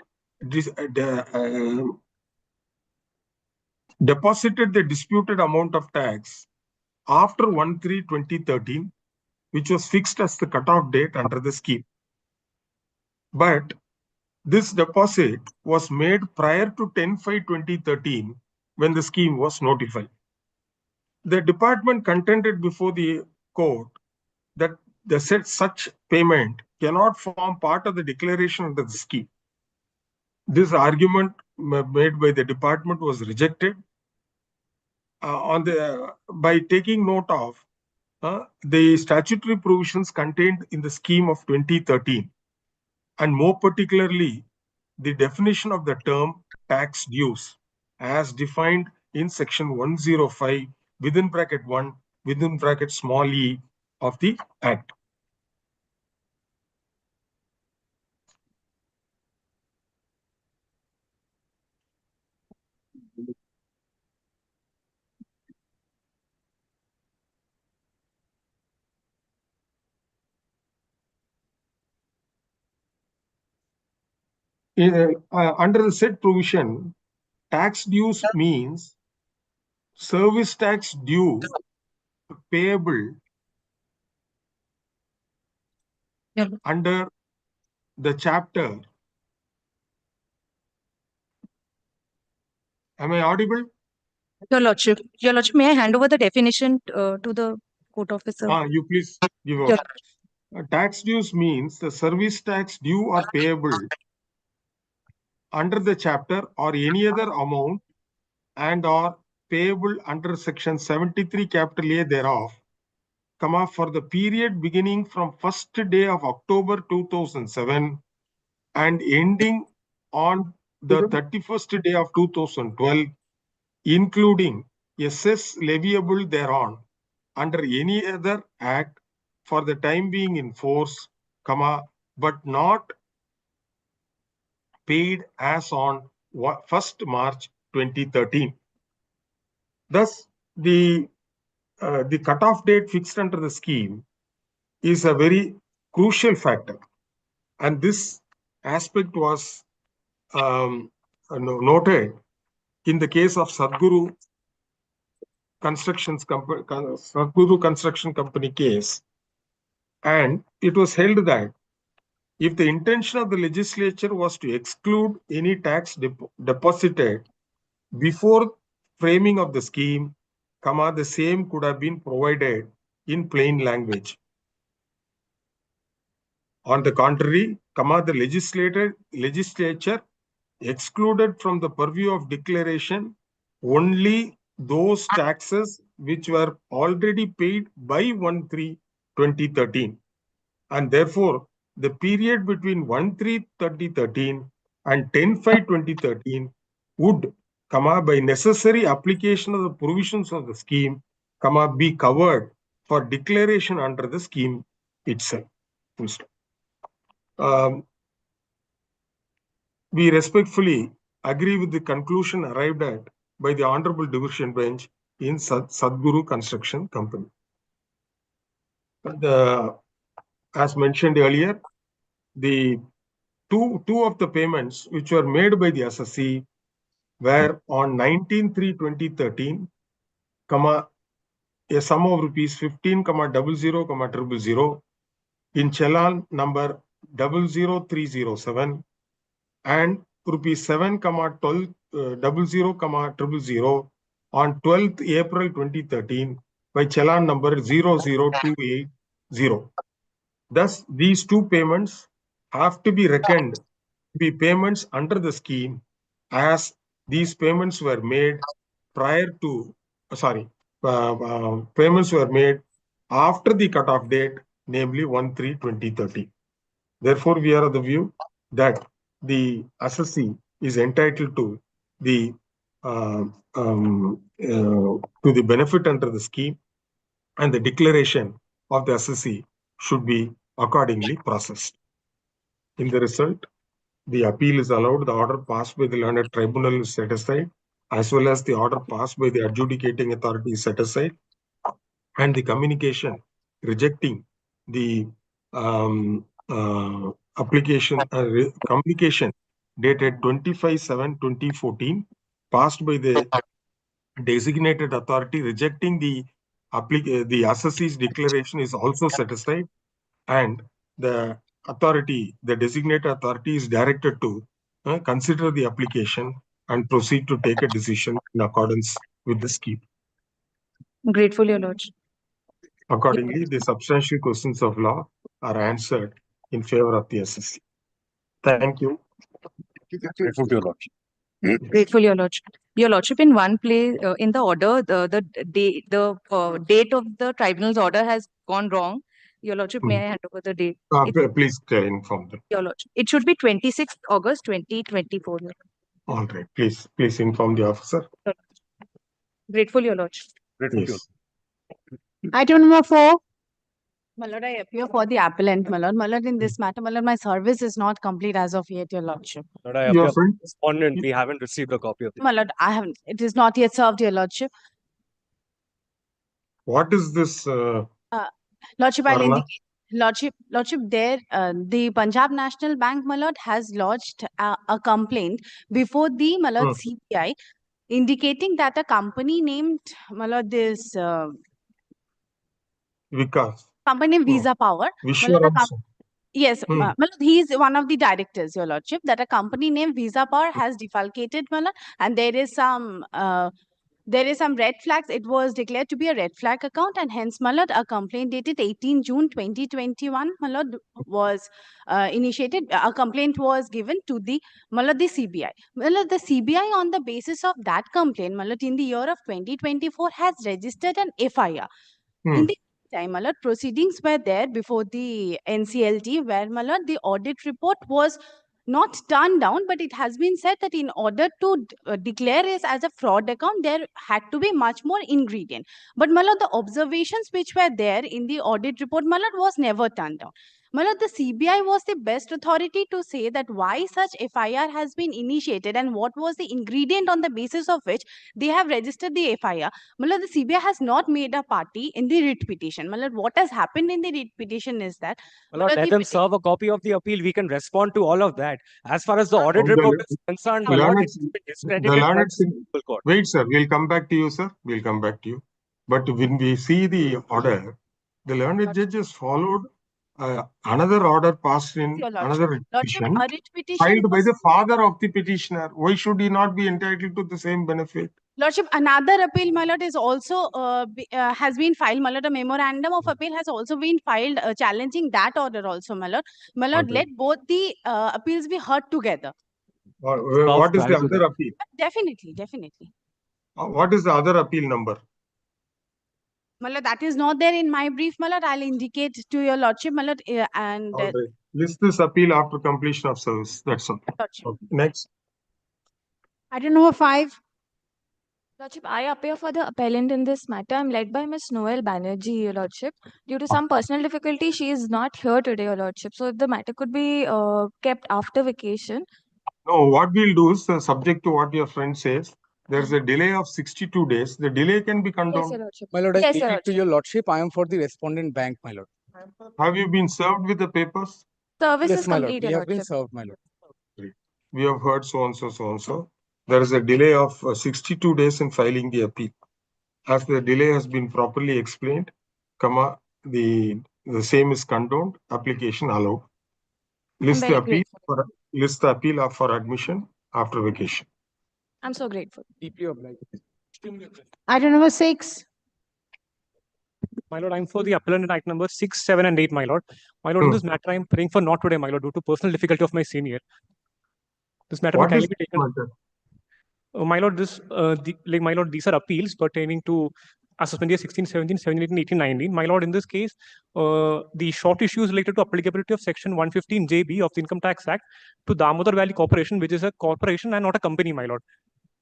deposited the disputed amount of tax after 1/3/2013, which was fixed as the cutoff date under the scheme. But this deposit was made prior to 10/5/2013 when the scheme was notified. The department contended before the court that the said such payment cannot form part of the declaration under the scheme. This argument made by the department was rejected by taking note of the statutory provisions contained in the scheme of 2013, and more particularly the definition of the term tax dues as defined in section 105 within bracket 1 within bracket small e of the Act. Under the said provision, tax dues means service tax due payable under the chapter. Am I audible? Your Lordship, may I hand over the definition to the court officer? You please give Your out. Tax dues means the service tax due or payable under the chapter or any other amount and or payable under section 73 capital A thereof, for the period beginning from 1st day of October 2007 and ending on the 31st day of 2012, including a cess leviable thereon under any other act for the time being in force, but not paid as on 1st March 2013. Thus, the cutoff date fixed under the scheme is a very crucial factor, and this aspect was noted in the case of Sadguru Construction Company case, and it was held that if the intention of the legislature was to exclude any tax deposited before framing of the scheme, the same could have been provided in plain language. On the contrary, the legislature excluded from the purview of declaration only those taxes which were already paid by 1/3/2013, and therefore the period between 1/3/2013 and 10/5/2013 would, by necessary application of the provisions of the scheme, be covered for declaration under the scheme itself. We respectfully agree with the conclusion arrived at by the Honorable Division Bench in Sadguru Construction Company. As mentioned earlier, the two of the payments which were made by the assessee were on 19/3/2013, a sum of rupees 15,00,000,000 in challan number 00307 and rupees 7,00,000,000 on 12th April 2013 by challan number 00280. Thus, these two payments have to be reckoned to be payments under the scheme as these payments were made prior to, payments were made after the cutoff date, namely 1/3/2030. Therefore, we are of the view that the assessee is entitled to the benefit under the scheme, and the declaration of the assessee should be accordingly processed. In the result, the appeal is allowed, the order passed by the learned tribunal is set aside, as well as the order passed by the adjudicating authority is set aside, and the communication rejecting the communication dated 25/7/2014 passed by the designated authority rejecting the assessee's declaration is also set aside, and the designated authority is directed to consider the application and proceed to take a decision in accordance with the scheme. Grateful, Your Lordship. Accordingly, the substantial questions of law are answered in favor of the assessee. Thank you. Grateful to Your Lordship. Grateful, Your Lordship. Your Lordship, in one place, in the order, the date of the tribunal's order has gone wrong. Your Lordship, may I hand over the date? Please inform them. Your Lordship, it should be 26th August 2024. All right. Please inform the officer. Grateful, Your Lordship. Grateful to Yes. Item number 4. My lord, I appear for the appellant, my lord. My lord, in this matter, my lord, my service is not complete as of yet, your lordship. Lord, I Your appear friend? respondent. We haven't received a copy of it. My lord, I haven't. It is not yet served, your lordship. What is this? Lordship, I'll Varna? indicate. Lordship, there, the Punjab National Bank, my lord, has lodged a complaint before the, my lord, CBI, indicating that a company named, my lord, this Vikas. company named Visa Power. My lord, yes, my lord, he is one of the directors, your lordship, that a company named Visa Power has defalcated, my lord, and there is some red flags. It was declared to be a red flag account, and hence, my lord, a complaint dated 18 June 2021, my lord, was initiated. A complaint was given to the, my lord, the CBI. My lord, the CBI, on the basis of that complaint, my lord, in the year of 2024, has registered an FIR. In the time, my lord, proceedings were there before the NCLT, where, my lord, the audit report was not turned down, but it has been said that in order to declare this as a fraud account, there had to be much more ingredient. But, my lord, the observations which were there in the audit report, my lord, was never turned down. My lord, the CBI was the best authority to say that why such FIR has been initiated and what was the ingredient on the basis of which they have registered the FIR. My lord, the CBI has not made a party in the writ petition. My lord, what has happened in the writ petition is that, My lord, let them serve a copy of the appeal. We can respond to all of that. As far as the audit report is concerned, my lord, it's been discredited by the Supreme Court. Wait, sir. We'll come back to you, sir. We'll come back to you. But when we see the order, the learned judge has followed another order passed in another writ petition filed by the father of the petitioner. Why should he not be entitled to the same benefit? Lordship, another appeal, my lord, is also has been filed. My lord, a memorandum of appeal has also been filed challenging that order also, my lord. My lord, let both the appeals be heard together. What is the other appeal? Definitely. What is the other appeal number? My lord, that is not there in my brief, my lord. I'll indicate to your lordship, my lord, and list this appeal after completion of service. That's all. Okay. Next. Item number 5. Lordship, I appear for the appellant in this matter. I'm led by Miss Noel Banerjee, Your Lordship. Due to some personal difficulty, she is not here today, Your Lordship. So if the matter could be kept after vacation. No, what we'll do is subject to what your friend says. There's a delay of 62 days. The delay can be condoned. Yes, Your Lordship. My lord, I Yes, speak Your to your lordship. I am for the respondent bank, my lord. Have you been served with the papers? Service Yes, is my lord. complete, We Your have been Lordship. served, my lord. We have heard so and so. There is a delay of 62 days in filing the appeal. As the delay has been properly explained, the same is condoned, application allowed. List the appeal for admission after vacation. I'm so grateful. Deeply obliged. Item number 6. My lord, I'm for the appellant in item number 6, 7, and 8, my lord. My lord, in this matter, I'm praying for not today, my lord, due to personal difficulty of my senior. This matter may What is kindly be taken. matter? My lord, my lord, these are appeals pertaining to assessment year 16, 17, 17, 18, 18, 19. My lord, in this case, the short issues related to applicability of section 115 JB of the Income Tax Act to Damodar Valley Corporation, which is a corporation and not a company, my lord.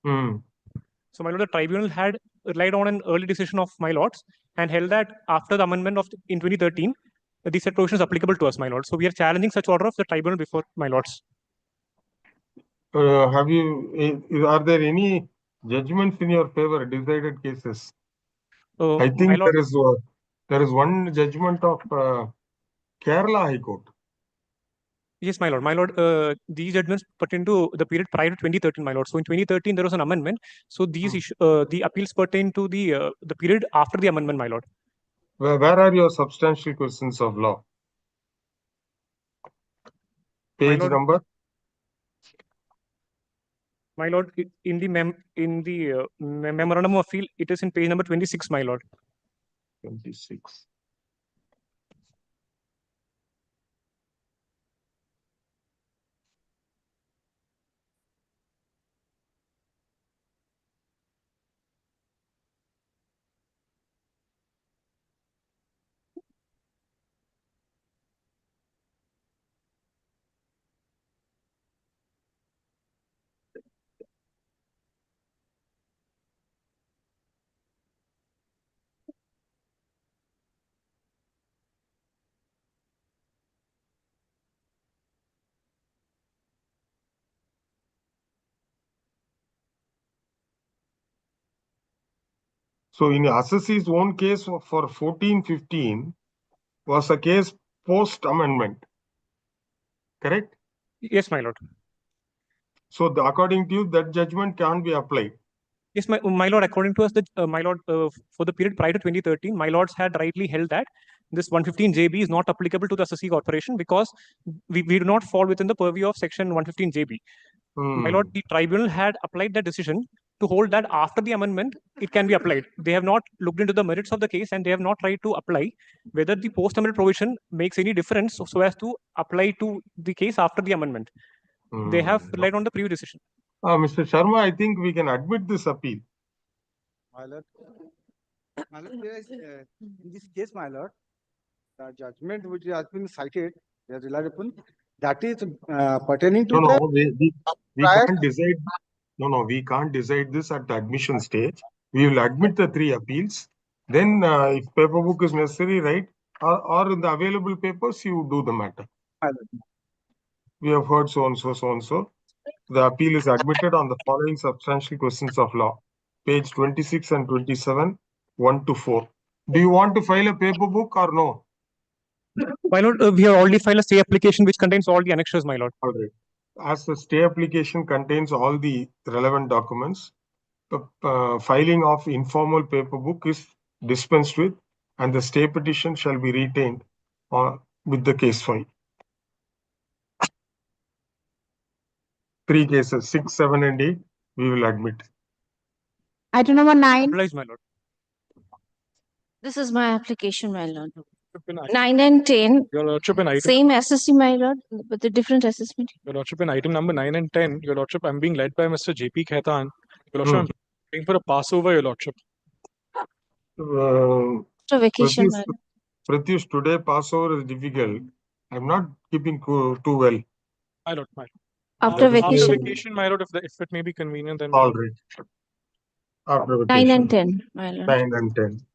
So, my lord, the tribunal had relied on an early decision of my lords and held that after the amendment in 2013, the said provision is applicable to us, my lord. So, we are challenging such order of the tribunal before my lords. Are there any judgments in your favor, decided cases? I think there is one judgment of Kerala High Court. Yes, my lord. My lord, these judgments pertain to the period prior to 2013, my lord. So in 2013, there was an amendment. So these the appeals pertain to the period after the amendment, my lord. Where are your substantial questions of law? Page number? My lord, in the memorandum of appeal, it is in page number 26, my lord. 26. So in assessee's own case for 1415 was a case post amendment, correct? Yes, my lord. So according to you, that judgment can't be applied. Yes, my lord, according to us, my lord, for the period prior to 2013, my lords had rightly held that this 115 JB is not applicable to the assessee corporation because we do not fall within the purview of section 115 JB. My lord, the tribunal had applied that decision to hold that after the amendment, it can be applied. They have not looked into the merits of the case and they have not tried to apply whether the post-amendment provision makes any difference so as to apply to the case after the amendment. They have relied on the previous decision. Mr. Sharma, I think we can admit this appeal. My lord, there is, in this case, my lord, the judgment which has been cited, they relied upon, that is pertaining to we can't decide. No, we can't decide this at the admission stage. We will admit the 3 appeals. Then, if paper book is necessary, right, or in the available papers, you do the matter. We have heard so and so, so and so. The appeal is admitted on the following substantial questions of law. Page 26 and 27, 1 to 4. Do you want to file a paper book or no? My lord, we have already filed a stay application which contains all the annexures, my lord. All right. As the stay application contains all the relevant documents, the filing of informal paper book is dispensed with and the stay petition shall be retained with the case file. 3 cases, 6, 7, and 8, we will admit. Item number 9. Oblige, my lord. This is my application, my lord. 9 and 10, Your Lordship, in item, same assessee, my lord, but a different assessment. Your Lordship, in item number 9 and 10, Your Lordship, I'm being led by Mr. J.P. Khaitan. Your Lordship, I'm praying for a passover, Your Lordship. Vacation, my lord. Pratyush, today Passover is difficult. I'm not keeping too well. My lord, my lord. After vacation. After vacation, my lord, if it may be convenient, then. All right. After 9 vacation. and 10, my lord. 9 and 10.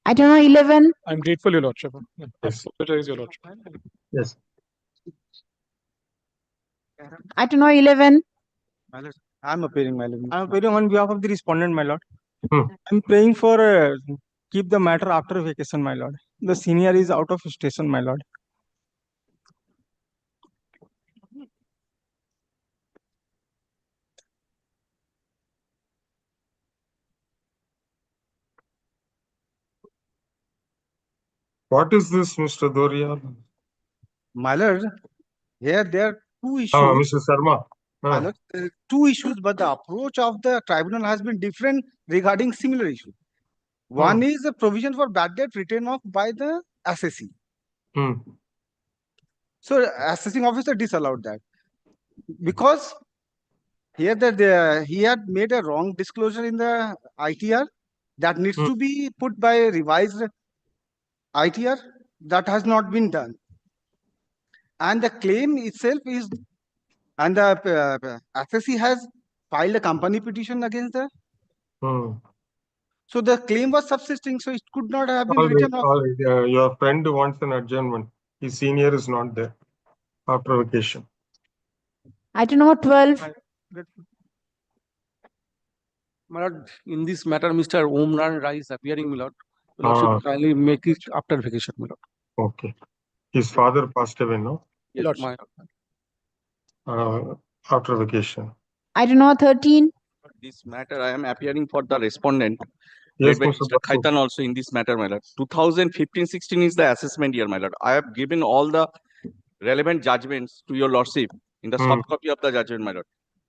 Item number 11. I'm grateful, Your Lordship. Yes. I apologize, Your Lordship. Yes. Item number 11. My lord, I'm appearing, my lord. I'm appearing on behalf of the respondent, my lord. Hmm. I'm praying for keep the matter after vacation, my lord. The senior is out of station, my lord. What is this, Mr. Doria? My lord, here there are 2 issues. Mr. Sharma. My lord, there are 2 issues, but the approach of the tribunal has been different regarding similar issue. One is a provision for bad debt written off by the assessee. So assessing officer disallowed that because here that he had made a wrong disclosure in the ITR that needs to be put by a revised ITR that has not been done. And the claim itself is, and the assessee has filed a company petition against the. So the claim was subsisting, so it could not have been written off. All right. Your friend wants an adjournment. His senior is not there after vacation. Item number 12. My lord, in this matter, Mr. Om Ran Rai is appearing, my lord. Your lordship kindly make it after vacation, my lord. Okay. His father passed away, no? Yes, Lordship. After vacation. Item number 13. This matter, I am appearing for the respondent. Yes, Led by Mr. Mr. Basu. Khaitan also in this matter, my lord. 2015-16 is the assessment year, my lord. I have given all the relevant judgments to your lordship in the soft copy of the judgment, my lord.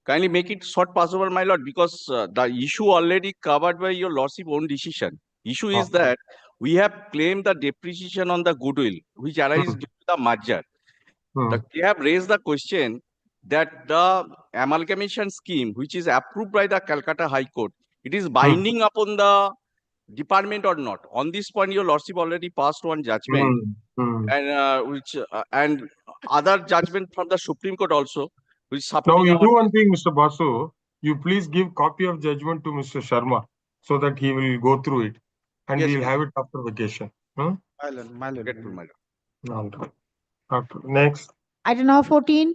Kindly make it short possible, my lord, because the issue already covered by your lordship own decision. Issue is that we have claimed the depreciation on the goodwill, which arises due to the merger. They have raised the question that the amalgamation scheme, which is approved by the Calcutta High Court, it is binding upon the department or not. On this point, your lordship already passed one judgment, and and other judgment from the Supreme Court also, which is Now supporting you our. do one thing, Mr. Basu. You please give copy of judgment to Mr. Sharma so that he will go through it, and Yes, we will yes. have it after vacation. My lord. Grateful, my lord. All right. Next. Item number 14.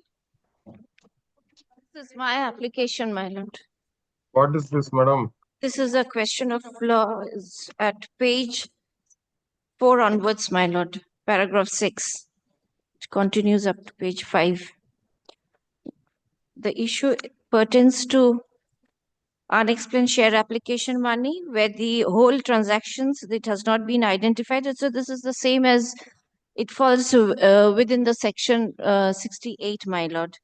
This is my application, my lord. What is this, madam? This is a question of law is at page 4 onwards, my lord, paragraph 6. It continues up to page 5. The issue pertains to unexplained share application money where the whole transactions, it has not been identified. So this is the same as it falls within the section 68, my lord.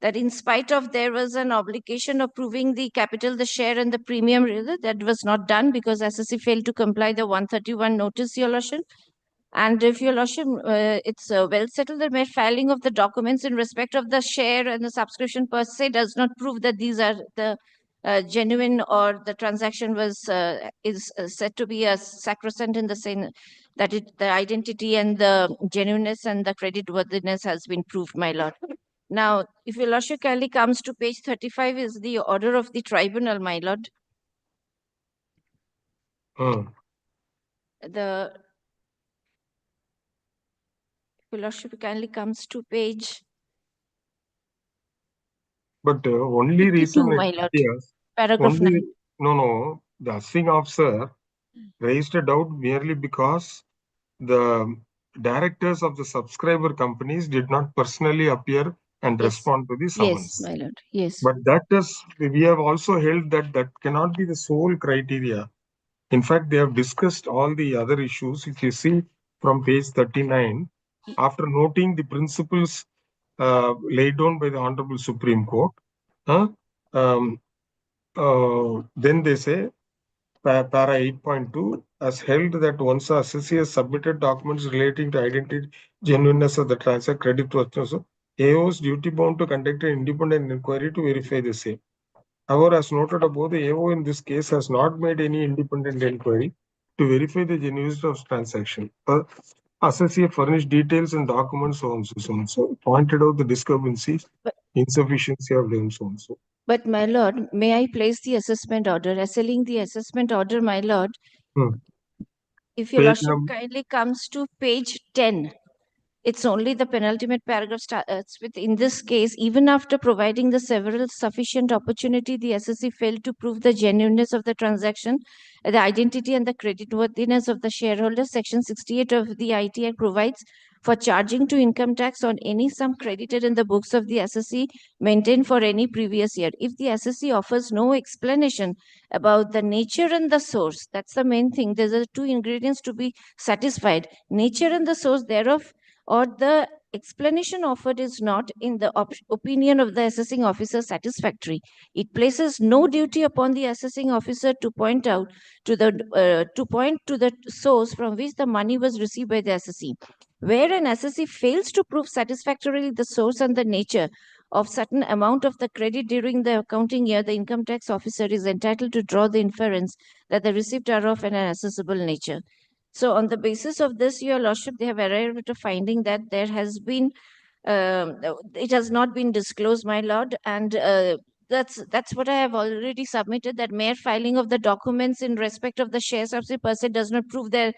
That in spite of there was an obligation of proving the capital, the share and the premium, that was not done because SSC failed to comply the 131 notice, your lordship. And if your lordship, it's well settled, the mere filing of the documents in respect of the share and the subscription per se does not prove that these are the genuine or the transaction was is said to be a sacrosanct in the same that the identity and the genuineness and the creditworthiness has been proved, my lord. Now, if your lordship kindly comes to page 35 is the order of the tribunal, my lord. The your lordship kindly comes to page. But only 52, reason my lord. Paragraph 9. No, the assessing officer raised a doubt merely because the directors of the subscriber companies did not personally appear and respond to the summons. Yes, my lord. Yes. But that is, we have also held that that cannot be the sole criteria. In fact, they have discussed all the other issues. If you see from page 39, after noting the principles laid down by the Honorable Supreme Court, then they say, para 8.2, has held that once the assessee has submitted documents relating to identity, genuineness of the transaction, creditworthiness, AO is duty bound to conduct an independent inquiry to verify the same. However, as noted above, the AO in this case has not made any independent inquiry to verify the genuineness of transaction. Assessee furnished details and documents so and so pointed out the discrepancies, insufficiency of them so and so. But my lord, may I place the assessment order? Assessing the assessment order, my lord. If your lordship kindly comes to page 10, it's only the penultimate paragraph starts with, in this case, even after providing the several sufficient opportunity, the SSC failed to prove the genuineness of the transaction, the identity and the creditworthiness of the shareholder. Section 68 of the IT Act provides for charging to income tax on any sum credited in the books of the SSC maintained for any previous year. If the SSC offers no explanation about the nature and the source, that's the main thing. There's two ingredients to be satisfied: nature and the source thereof, or the explanation offered is not, in the opinion of the assessing officer, satisfactory. It places no duty upon the assessing officer to point to the source from which the money was received by the assessee. Where an assessee fails to prove satisfactorily the source and the nature of certain amount of the credit during the accounting year, the income tax officer is entitled to draw the inference that the receipt are of an accessible nature. So on the basis of this, Your Lordship, they have arrived at a finding that there has been, it has not been disclosed, my Lord, and that's what I have already submitted, that mere filing of the documents in respect of the share subsidy per se does not prove their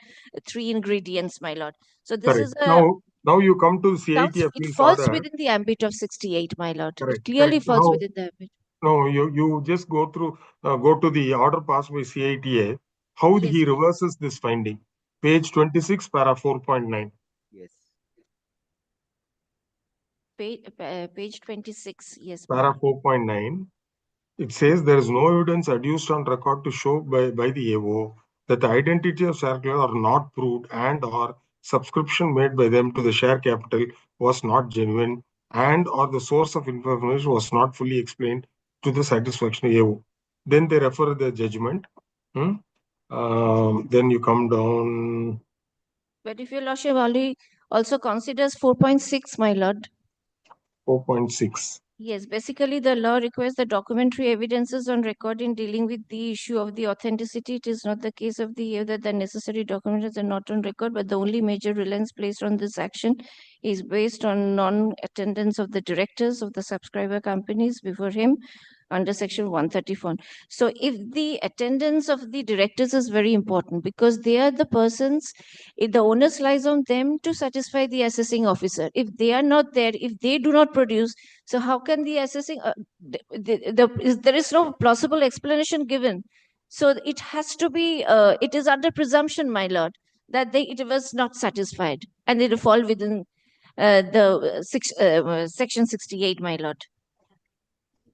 three ingredients, my Lord. So this Correct. is a... Now you come to CIT It appeals falls order. within the ambit of 68, my Lord. Correct. It clearly falls Now, within the ambit. no, you just go to the order passed by CITA. How Yes, he reverses this finding? Page 26, para 4.9. Yes. Page 26, yes. Para 4.9. It says there is no evidence adduced on record to show by the AO that the identity of shareholders are not proved and or subscription made by them to the share capital was not genuine and or the source of information was not fully explained to the satisfaction of AO. Then they refer the judgment. Then you come down. But if Your Lordship also considers 4.6, my Lord. 4.6. Yes, basically the law requires the documentary evidences on record in dealing with the issue of the authenticity. It is not the case of the that the necessary documents are not on record, but the only major reliance placed on this action is based on non-attendance of the directors of the subscriber companies before him under section 134. So if the attendance of the directors is very important because they are the persons, if the onus lies on them to satisfy the assessing officer. If they are not there, if they do not produce, so how can the assessing, there is no plausible explanation given. So it has to be, it is under presumption, my lord, that it was not satisfied and it will fall within section 68, my lord.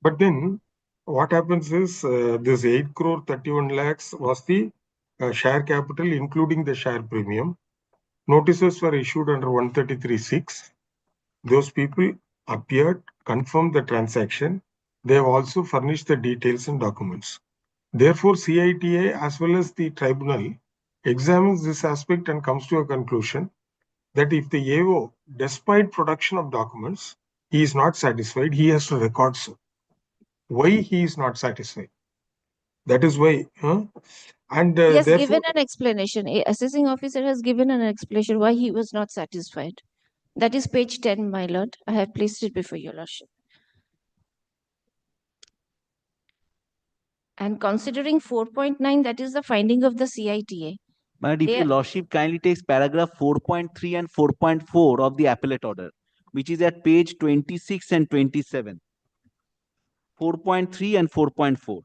But then what happens is this 8 crore 31 lakhs was the share capital, including the share premium. Notices were issued under 133(6). Those people appeared, confirmed the transaction. They have also furnished the details and documents. Therefore, CITA as well as the tribunal examines this aspect and comes to a conclusion that if the AO, despite production of documents, he is not satisfied, he has to record so. Why he is not satisfied? That is why. And he has therefore, given an explanation. A assessing officer has given an explanation why he was not satisfied. That is page 10, my lord. I have placed it before your lordship. And considering 4.9, that is the finding of the CITA. But if your lordship kindly takes paragraph 4.3 and 4.4 of the appellate order, which is at page 26 and 27. 4.3 and 4.4.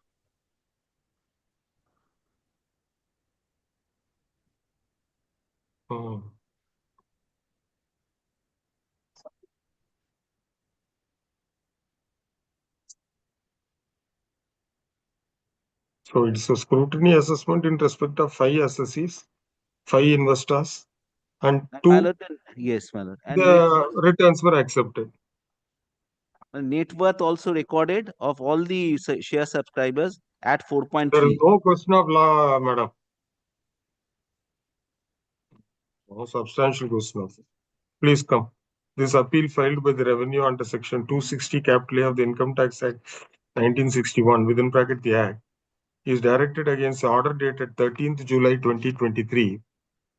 So it's a scrutiny assessment in respect of 5 assessees, 5 investors, and 2. Yes, my lord. And the returns were accepted. Net worth also recorded of all the share subscribers at 4.3. There is no question of law, madam. No substantial question of. Please come. This appeal filed by the revenue under section 260 capital A of the Income Tax Act 1961 within bracket the Act is directed against the order dated 13th July 2023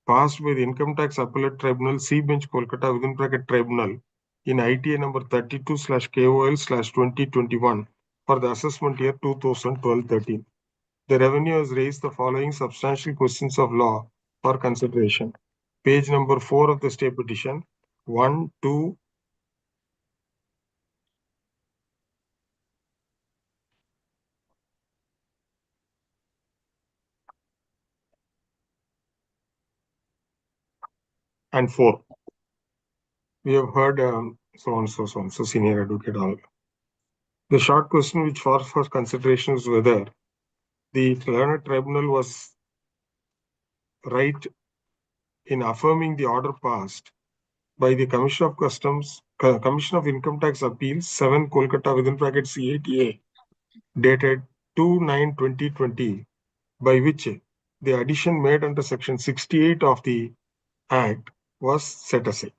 passed by the Income Tax Appellate Tribunal C Bench Calcutta within bracket Tribunal in ITA number 32/KOL/2021 for the assessment year 2012-13. The revenue has raised the following substantial questions of law for consideration. Page number 4 of the stay petition. 1, 2, and 4. We have heard so on, so senior advocate all. The short question which for consideration is whether the learned tribunal was right in affirming the order passed by the Commission of Customs, Commission of Income Tax Appeals 7 Kolkata within bracket CATA dated 2/9/2020, by which the addition made under section 68 of the Act was set aside.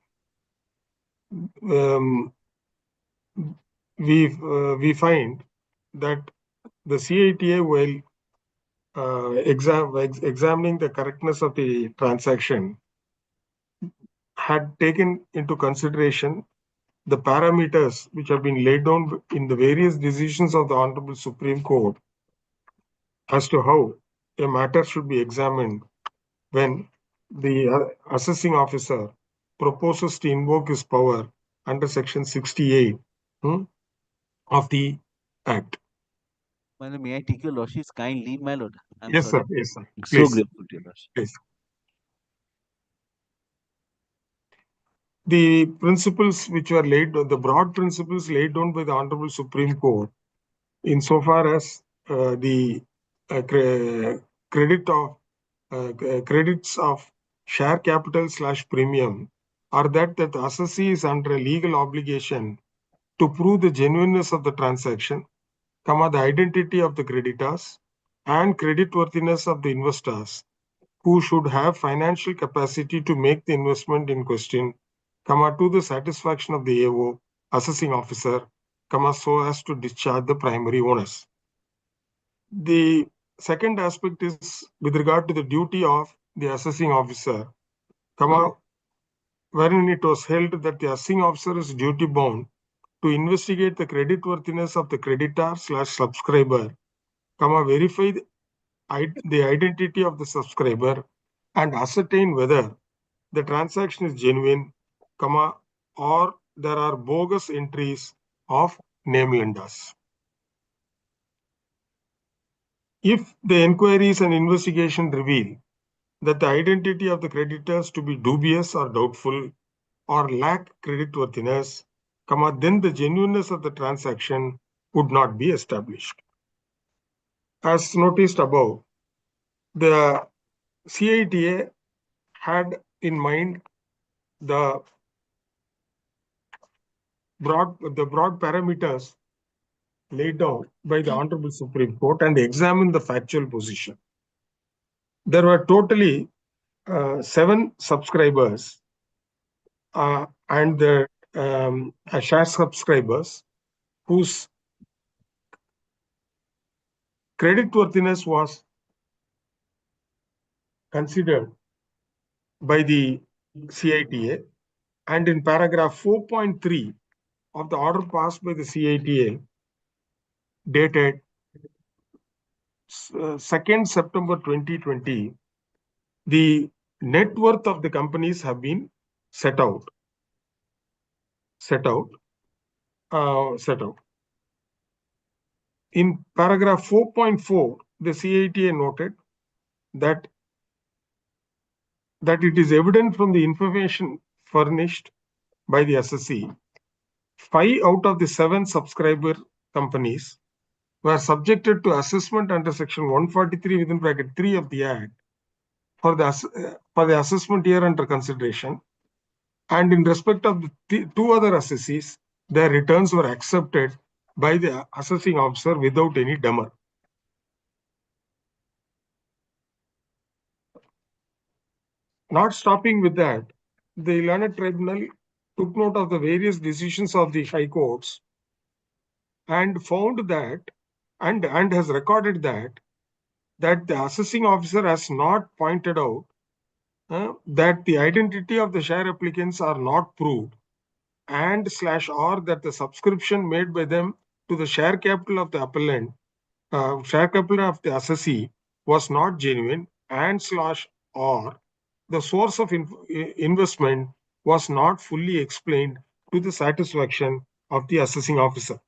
We find that the CATA, while examining the correctness of the transaction, had taken into consideration the parameters which have been laid down in the various decisions of the Honorable Supreme Court as to how a matter should be examined when the assessing officer proposes to invoke his power under section 68 of the Act. My lord, may I take your lordship's kind leave, my lord? I'm Yes, sorry. sir. Yes, sir. So Please. grateful to your lordship. Please. The principles which were laid, the broad principles laid down by the Honorable Supreme Court, insofar as the credits of share capital / premium, are that the assessee is under a legal obligation to prove the genuineness of the transaction, the identity of the creditors, and creditworthiness of the investors, who should have financial capacity to make the investment in question, to the satisfaction of the AO, assessing officer, so as to discharge the primary owners. The second aspect is with regard to the duty of the assessing officer, wherein it was held that the assessing officer is duty bound to investigate the creditworthiness of the creditor / subscriber, verify the identity of the subscriber, and ascertain whether the transaction is genuine, or there are bogus entries of name lenders. If the inquiries and investigation reveal that the identity of the creditors to be dubious or doubtful or lack creditworthiness, then the genuineness of the transaction would not be established. As noticed above, the CITA had in mind the broad parameters laid down by the Honorable Supreme Court and examine the factual position. There were totally 7 subscribers and the share subscribers whose creditworthiness was considered by the CITA, and in paragraph 4.3 of the order passed by the CITA dated 2nd September 2020, the net worth of the companies have been set out. In paragraph 4.4, the CITA noted that it is evident from the information furnished by the assessee, 5 out of the 7 subscriber companies were subjected to assessment under section 143 within bracket 3 of the Act for the assessment year under consideration, and in respect of the 2 other assessees, their returns were accepted by the assessing officer without any demur. Not stopping with that, the learned tribunal took note of the various decisions of the high courts and found that, and has recorded that the assessing officer has not pointed out that the identity of the share applicants are not proved, and or that the subscription made by them to the share capital of the appellant, share capital of the assessee was not genuine, and or the source of investment was not fully explained to the satisfaction of the assessing officer.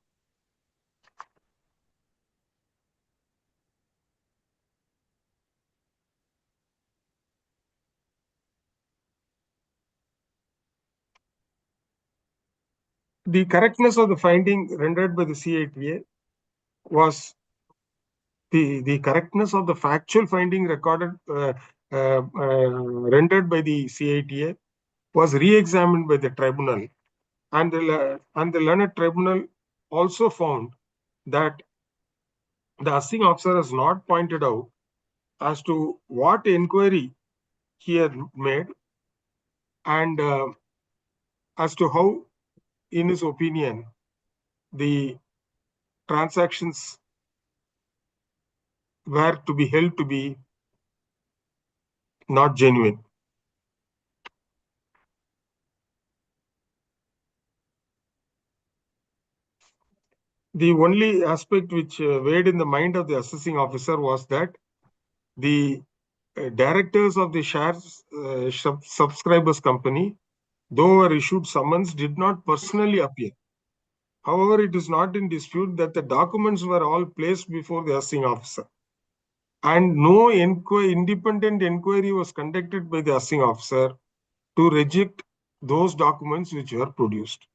The correctness of the finding rendered by the CITA was the correctness of the factual finding recorded rendered by the CITA was re-examined by the tribunal, and the learned tribunal also found that the assessing officer has not pointed out as to what inquiry he had made and as to how, in his opinion, the transactions were to be held to be not genuine. The only aspect which weighed in the mind of the assessing officer was that the directors of the shares subscribers company, though were issued summons, did not personally appear. However, it is not in dispute that the documents were all placed before the assessing officer, and no independent inquiry was conducted by the assessing officer to reject those documents which were produced.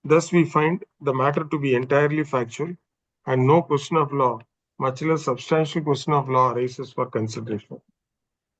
Thus, we find the matter to be entirely factual, and no question of law, much less substantial question of law, arises for consideration.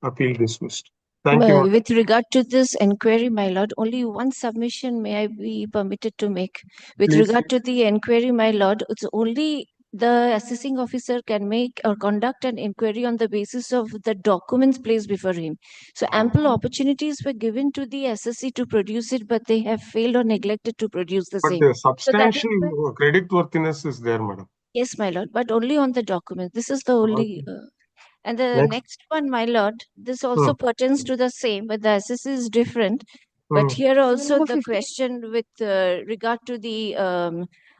Appeal dismissed. Thank you. With regard to this inquiry, my lord, only one submission may I be permitted to make. With Please. regard to the inquiry, my lord, it's only the assessing officer can make or conduct an inquiry on the basis of the documents placed before him. So ample opportunities were given to the SSC to produce it, but they have failed or neglected to produce the But same. the So that is substantial credit worthiness is there, madam. yes, my lord, but only on the documents. This is the only. And the next one, my lord, this also pertains to the same, but the assessee is different. But here also the question with regard to the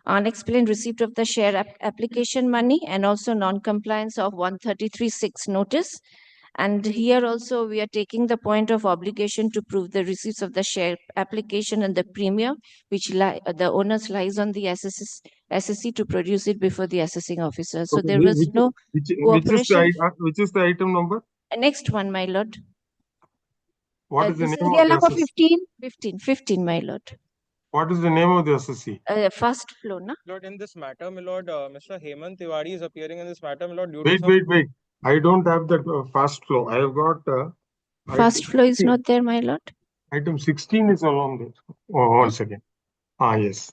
unexplained receipt of the share application money and also non-compliance of 133(6) notice. And here also we are taking the point of obligation to prove the receipts of the share application and the premium, which the onus lies on the assessee to produce it before the assessing officer. So there was no cooperation. Which is the item number? Next one, my lord. What is the name Serial of the number assessee? 15, my lord. What is the name of the assessee? First floor, na? Lord, in this matter, my lord, Mr. Hemant Tiwari is appearing in this matter, my lord. Due Wait, to wait. I don't have that fast flow. I have got. First flow is not there, my lord. Item 16 is along there. Oh, one second. Yes.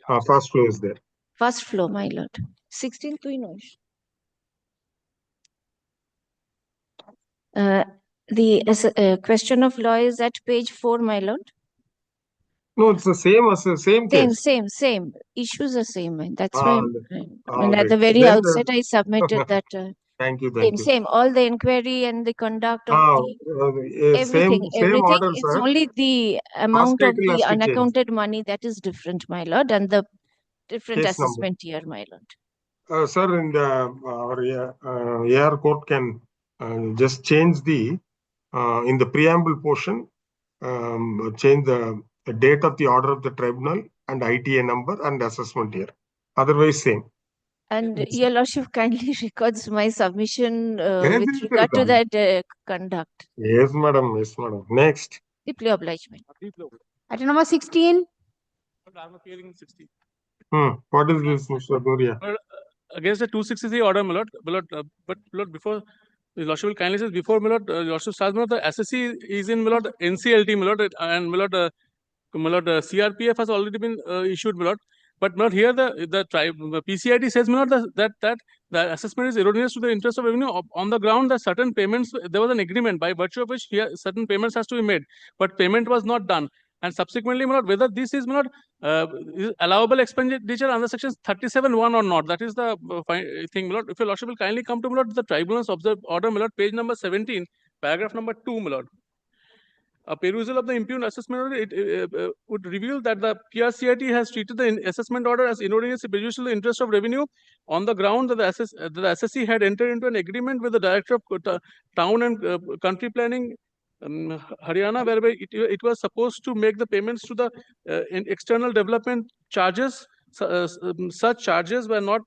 Fast flow is there. First floor, my lord. 16 to Inosh. The question of law is at page 4, my lord. No, it's the same as the same case. Same. Issues are same. That's why at the right. very Then, outset I submitted that. Thank you. Same. All the inquiry and the conduct of the everything. Same order, It's sir. only the amount of Title the has to change. unaccounted money that is different, my lord, and the different Case assessment here, my lord. Sir, in the our AR court can just change the in the preamble portion, change the date of the order of the tribunal and ITA number and assessment here. Otherwise, same. And your lordship kindly records my submission with regard to that conduct. Yes, madam. Next. Deeply obliged, my lord. Item number 16. I'm appearing in 16. What is this, Mr. Doria? Against the 263 order, my lord, but my lord, before the lordship will kindly says before my lord, lordship starts, my lord, the SSC is in my lord NCLT, my lord, and my lord, CRPF has already been issued, my lord. But not here the PCID says, my lord, that the assessment is erroneous to the interest of revenue on the ground that certain payments, there was an agreement by virtue of which here certain payments has to be made, but payment was not done. And subsequently, my lord, whether this is, my lord, is allowable expenditure under section 37(1) or not, that is the thing, my lord. If your lordship will kindly come to, my lord, the tribunal's observed order, my lord, page number 17, paragraph number 2, my lord. A perusal of the impugned assessment order would reveal that the PRCIT has treated the assessment order as inordinately prejudicial to the interest of revenue on the ground that the SSC had entered into an agreement with the Director of Town and Country Planning, Haryana, whereby it was supposed to make the payments to the external development charges. Such charges were not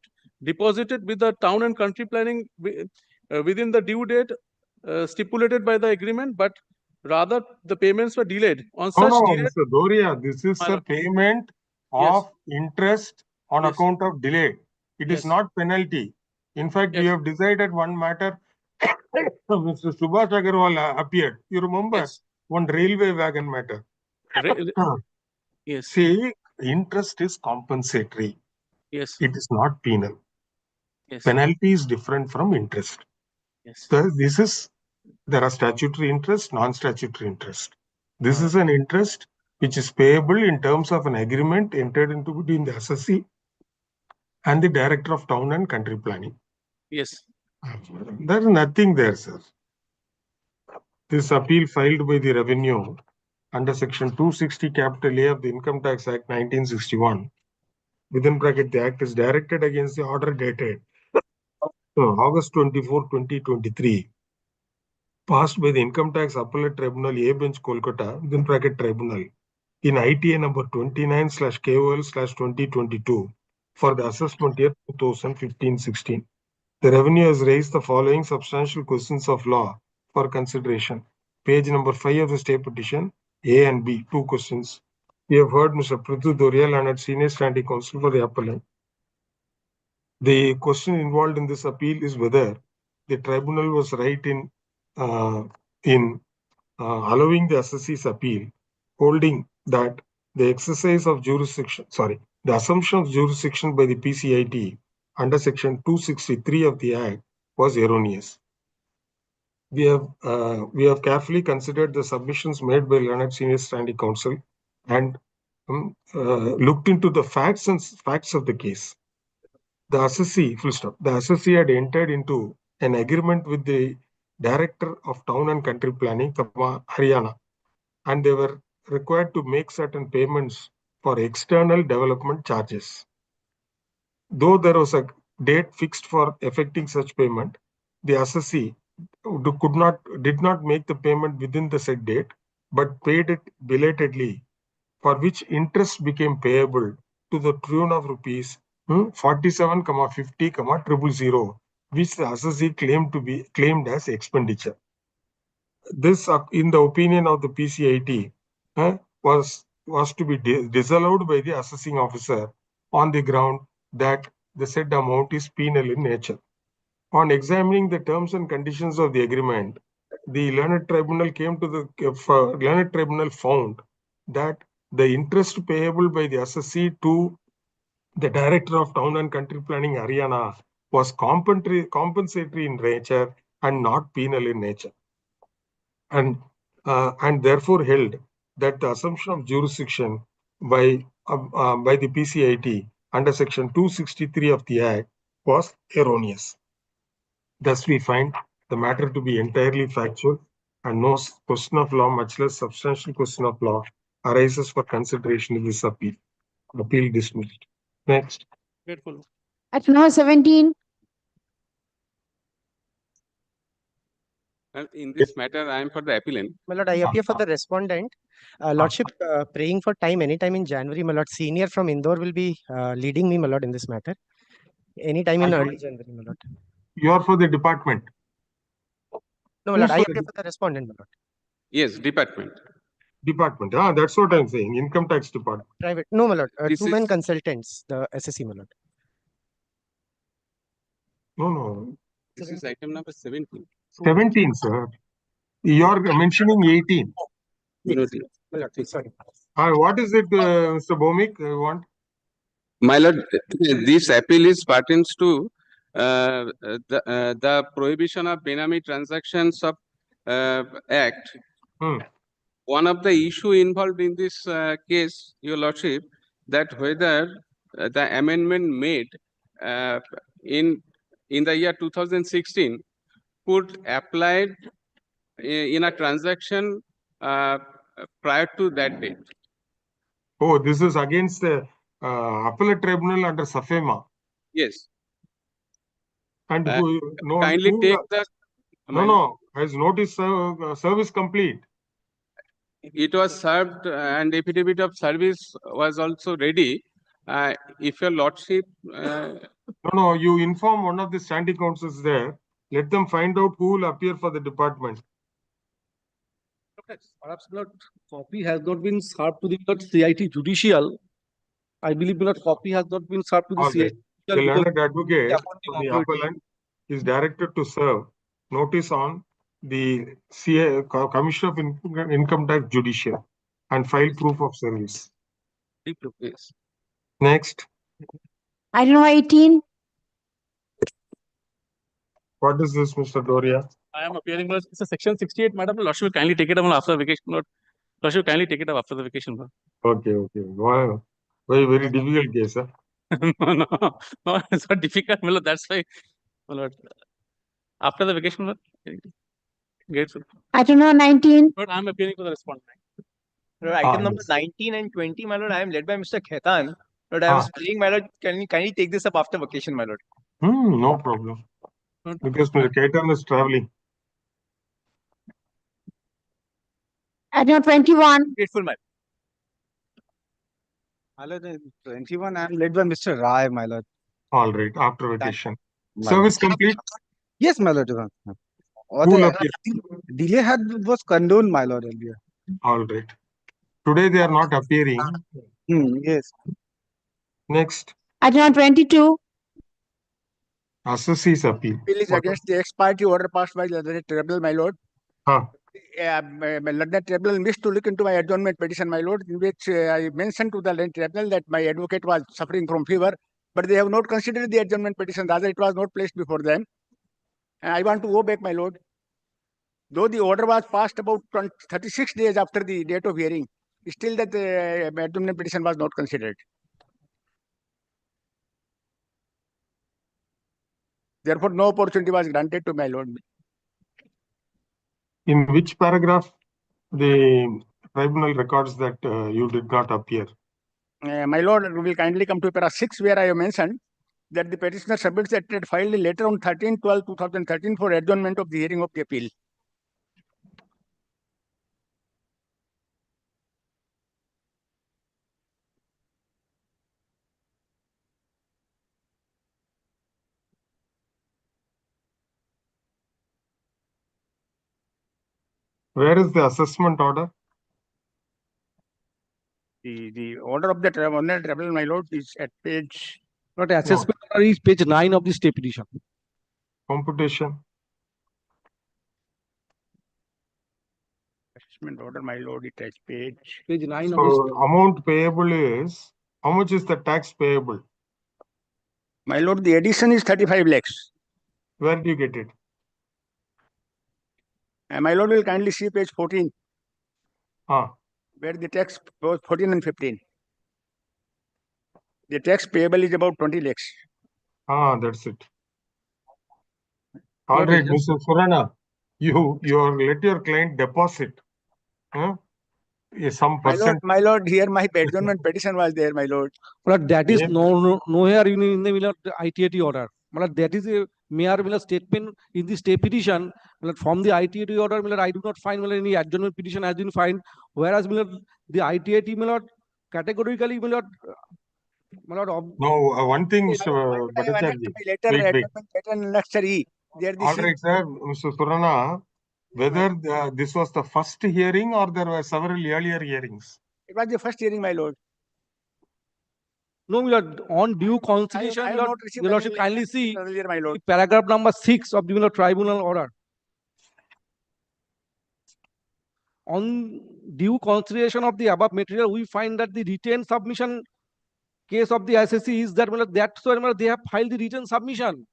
deposited with the Town and Country Planning within the due date stipulated by the agreement, but rather the payments were delayed. On such delay, Mr. Doria, this is a payment of interest on account of delay. It is not penalty. In fact, we have decided one matter. Mr. Subhash Agarwal appeared. You remember? one railway wagon matter. Yes. See, interest is compensatory. Yes. It is not penal. Yes. Penalty is different from interest. Yes. So there are statutory interest, non-statutory interest. This is an interest which is payable in terms of an agreement entered into between the assessee and the Director of Town and Country Planning. Yes. There is nothing there, sir. This appeal filed by the Revenue under Section 260 capital A of the Income Tax Act 1961, within bracket the Act is directed against the order dated August 24, 2023, passed by the Income Tax Appellate Tribunal A Bench Kolkata, within bracket Tribunal, in ITA number 29/KOL/2022 for the assessment year 2015-16. The Revenue has raised the following substantial questions of law for consideration. Page number 5 of the state petition, A and B, 2 questions. We have heard Mr. Prithu Dorial and Senior Standing Counsel for the appellant. The question involved in this appeal is whether the tribunal was right in allowing the assessee's appeal, holding that the exercise of jurisdiction, the assumption of jurisdiction by the PCIT under Section 263 of the Act was erroneous. We have carefully considered the submissions made by Learned Senior Standing Counsel and looked into the facts of the case. The assessee, the assessee had entered into an agreement with the Director of Town and Country Planning, Haryana, and they were required to make certain payments for external development charges. Though there was a date fixed for effecting such payment, the assessee did not make the payment within the said date, but paid it belatedly, for which interest became payable to the tune of rupees 47,50,000, which the assessee claimed as expenditure. This, in the opinion of the PCIT, was to be disallowed by the assessing officer on the ground that the said amount is penal in nature. On examining the terms and conditions of the agreement, the Learned Tribunal found that the interest payable by the assessee to the Director of Town and Country Planning, Haryana, was compensatory in nature and not penal in nature, and therefore held that the assumption of jurisdiction by the PCIT under Section 263 of the Act was erroneous. Thus, we find the matter to be entirely factual, and no question of law, much less substantial question of law, arises for consideration in this appeal. Appeal dismissed. Next. At now 17. In this matter, I am for the appellant. My lord, I appear for the respondent. Lordship, praying for time anytime in January. My lord, senior from Indore will be leading me, my lord, in this matter. Anytime in early January, my lord. You are for the department. No, my lord, I appear for the respondent, my lord. Yes, department. Department. That's what I'm saying. Income tax department. Private. No, my lord. This Two men consultants, the SSC, my lord. No. This is item number 17. 17, sir. You are mentioning 18. Yes. My lord, sorry. What is it, Mr. Bhomik, you want? My lord, this appeal is pertains to the prohibition of benami transactions of Act. One of the issue involved in this case, Your Lordship, that whether the amendment made in the year 2016 could apply in a transaction prior to that date. Oh, this is against the appellate tribunal under SAFEMA. Yes. And kindly take the. Has notice service complete? It was served and affidavit of service was also ready. If Your Lordship. You inform one of the standing counsels there. Let them find out who will appear for the department. Perhaps copy has not been served to the CIT judicial. I believe copy has not been served to the CIT. The learned advocate for the appellant is directed to serve notice on the Commissioner of Income Tax Judicial and file proof of service. Next. I don't know, 18. What is this, Mr. Doria? I am appearing, it's a section 68, madam. Lordship will kindly take it up after vacation. Lordship will kindly take it up after the vacation. Okay. Wow. Very difficult case, huh? No, it's not difficult, my lord. That's why, my lord. After the vacation, my lord. Great, sir. I don't know, 19. But I am appearing for the respondent. Lord, item number 19 and 20, my lord, I am led by Mr. Khaitan. Lord, I was praying, my lord, can you kindly take this up after vacation, my lord? No problem. Because Mr. Khaitan is traveling. I don't know, 21. Grateful, my lord. 21, I am led by Mr. Rai, my lord. All right, after vacation. Service complete? Yes, my lord. Delay was condoned, my lord, earlier. All right. Today they are not appearing. Yes. Next. I don't know, 22. Assessee's appeal. Appeal is against the ex parte order passed by the tribunal, my lord. Huh. The tribunal missed to look into my adjournment petition, my lord, in which I mentioned to the tribunal that my advocate was suffering from fever, but they have not considered the adjournment petition, rather it was not placed before them. And I want to go back, my lord. Though the order was passed about 36 days after the date of hearing, still that adjournment petition was not considered. Therefore, no opportunity was granted to my lord. In which paragraph the tribunal records that you did not appear? My lord, we will kindly come to paragraph 6, where I have mentioned that the petitioner submits that it filed later on 13/12/2013 for adjournment of the hearing of the appeal. Where is the assessment order? The order of the tribunal, my lord, is at page. Not assessment order is page 9 of the stay petition. Computation. Assessment order, my lord, it has page 9 so of the amount payable is, how much is the tax payable? My lord, the addition is 35 lakhs. Where do you get it? My lord will kindly see page 14. Where the tax was 14 and 15. The tax payable is about 20 lakhs. That's it. All right, Mr. Surana, you let your client deposit some percent. My lord, here my adjournment petition was there, my lord. But that is nowhere in the ITAT order. That is a mere statement in the stay petition. From the ITAT order, I do not find any adjournment petition has been filed. Whereas the ITAT categorically No, one thing, Mr. Bhattacharya. Wait. All right, sir. Mr. Surana, whether this was the first hearing or there were several earlier hearings? It was the first hearing, my lord. No, my lord, on due consideration, your lordship kindly see paragraph number 6 of the tribunal order. On due consideration of the above material, we find that the written submission case of the SSC is that that's why they have filed the written submission.